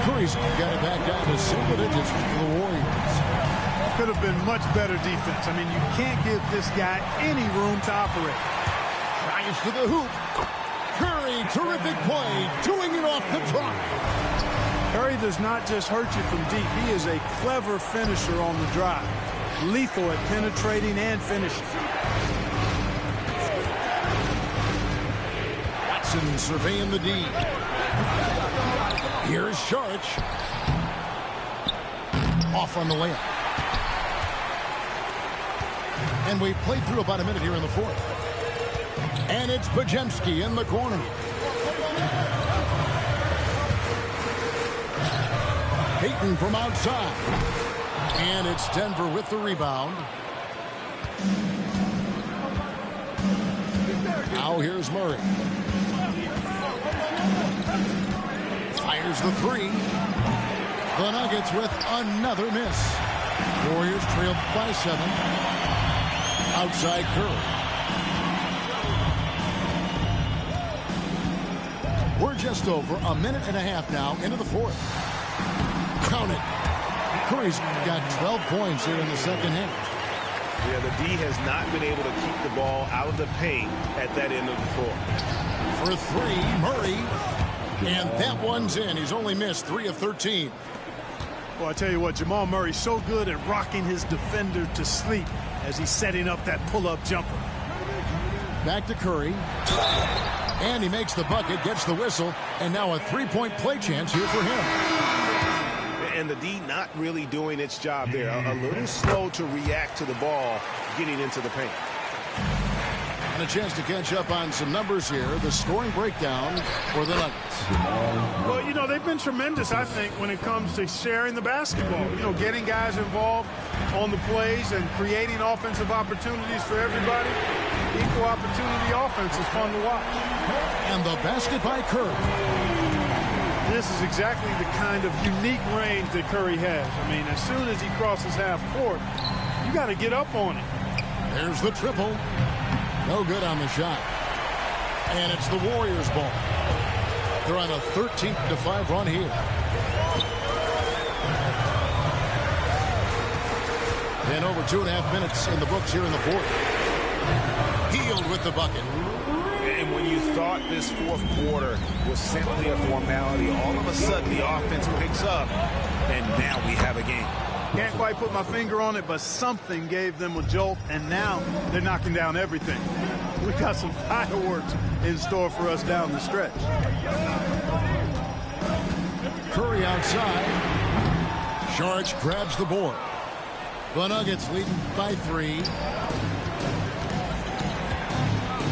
Curry's got it back down to single digits for the Warriors. could have been much better defense. I mean, you can't give this guy any room to operate. Drives to the hoop. Curry, terrific play, doing it off the drop. Curry does not just hurt you from deep. He is a clever finisher on the drive. Lethal at penetrating and finishing. Watson surveying the D. Here's Saric. Off on the layup. And we've played through about a minute here in the fourth. And it's Pajemski in the corner. Payton from outside. And it's Denver with the rebound. Now here's Murray. Fires the three. The Nuggets with another miss. Warriors trail by 7. Outside Curry. We're just over a minute and a half now into the fourth. Count it. Curry's got 12 points here in the second half. Yeah, the D has not been able to keep the ball out of the paint at that end of the floor. For 3, Murray. And that one's in. He's only missed 3 of 13. Well, I tell you what, Jamal Murray's so good at rocking his defender to sleep as he's setting up that pull-up jumper. Back to Curry. And he makes the bucket, gets the whistle, and now a 3-point play chance here for him. And the D not really doing its job there. A little slow to react to the ball getting into the paint. And a chance to catch up on some numbers here. The scoring breakdown for the Nuggets. Well, you know, they've been tremendous, I think, when it comes to sharing the basketball. You know, getting guys involved on the plays and creating offensive opportunities for everybody. Equal opportunity offense is fun to watch. And the basket by Curry. This is exactly the kind of unique range that Curry has. I mean, as soon as he crosses half court, you got to get up on it. There's the triple. No good on the shot. And it's the Warriors' ball. They're on a 13-5 run here. And over 2.5 minutes in the books here in the fourth. Hield with the bucket. And when you thought this fourth quarter was simply a formality, all of a sudden the offense picks up, and now we have a game. Can't quite put my finger on it, but something gave them a jolt, and now they're knocking down everything. We've got some fireworks in store for us down the stretch. Curry outside. Saric grabs the board. The Nuggets leading by 3.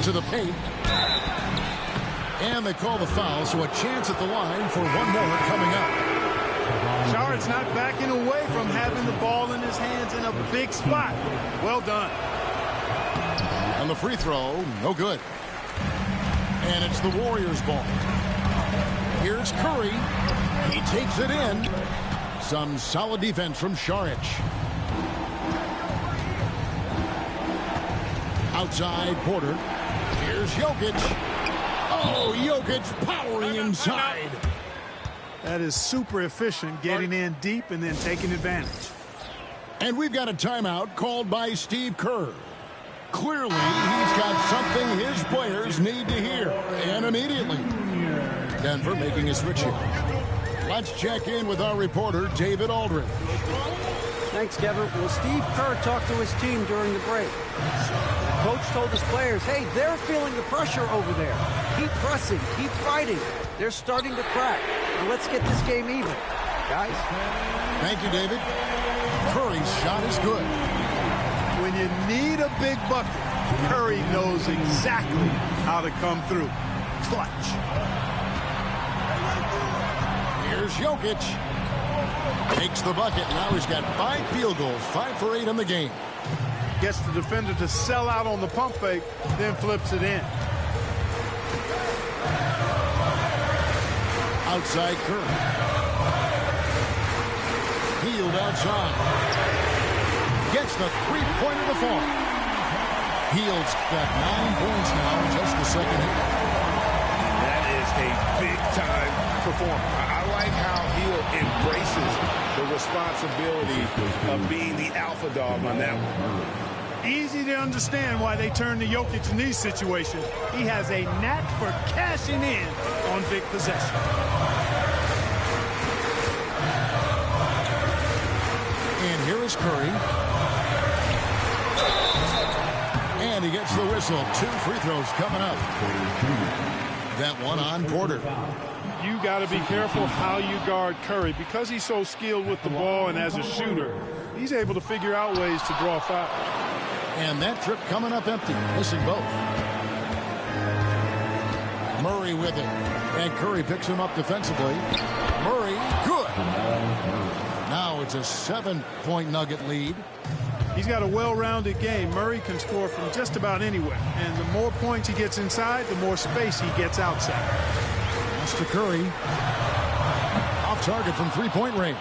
To the paint. And they call the foul, so a chance at the line for one more coming up. Saric's not backing away from having the ball in his hands in a big spot. Well done. And the free throw, no good. And it's the Warriors' ball. Here's Curry. He takes it in. Some solid defense from Saric. Outside Porter. Here's Jokic. Oh, Jokic powering inside. That is super efficient, getting in deep and then taking advantage. And we've got a timeout called by Steve Kerr. Clearly, he's got something his players need to hear, and immediately. Denver making a switch here. Let's check in with our reporter, David Aldridge. Thanks, Kevin. Well, Steve Kerr talked to his team during the break. The coach told his players, hey, they're feeling the pressure over there. Keep pressing, keep fighting. They're starting to crack. Now let's get this game even, guys. Thank you, David. Curry's shot is good. When you need a big bucket, Curry knows exactly how to come through. Clutch. Here's Jokic. Takes the bucket. Now he's got 5 field goals, 5 for 8 in the game. Gets the defender to sell out on the pump fake, then flips it in. Outside Curry. Hield outside. Gets the three-pointer to fall. Hield's got 9 points now in just the second half. That is a big-time performance. I like how Hield embraces the responsibility of being the alpha dog on that one. Easy to understand why they turn to Jokic in these situations. He has a knack for cashing in on big possession. And here is Curry. And he gets the whistle. 2 free throws coming up. That one on Porter. You got to be careful how you guard Curry. Because he's so skilled with the ball and as a shooter, he's able to figure out ways to draw fouls. And that trip coming up empty, missing both. Murray with it. And Curry picks him up defensively. Murray, good. Now it's a 7-point Nugget lead. He's got a well-rounded game. Murray can score from just about anywhere. And the more points he gets inside, the more space he gets outside. That's to Curry. Off target from 3-point range.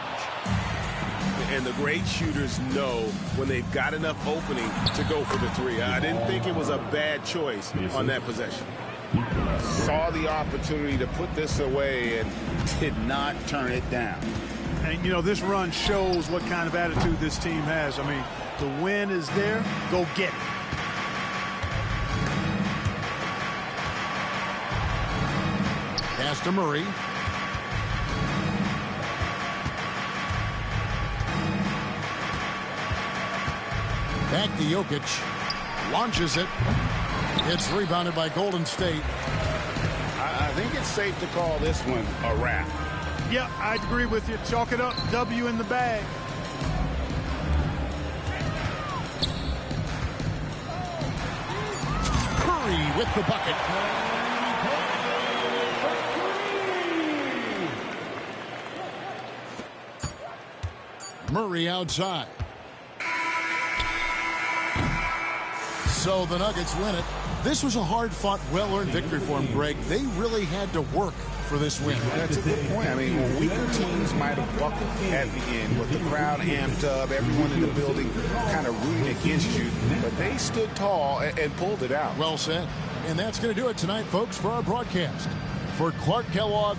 And the great shooters know when they've got enough opening to go for the three. I didn't think it was a bad choice on that possession. Saw the opportunity to put this away and did not turn it down. And, you know, this run shows what kind of attitude this team has. I mean, the win is there. Go get it. Pass to Murray. Back to Jokic. Launches it. It's rebounded by Golden State. I think it's safe to call this one a wrap. Yeah, I agree with you. Chalk it up. W in the bag. Curry with the bucket. Murray outside. So the Nuggets win it. This was a hard-fought, well-earned victory for them, Greg. They really had to work for this win. That's a good point. I mean, weaker teams might have buckled at the end with the crowd amped up, everyone in the building kind of rooting against you, but they stood tall and pulled it out. Well said. And that's going to do it tonight, folks, for our broadcast. For Clark Kellogg,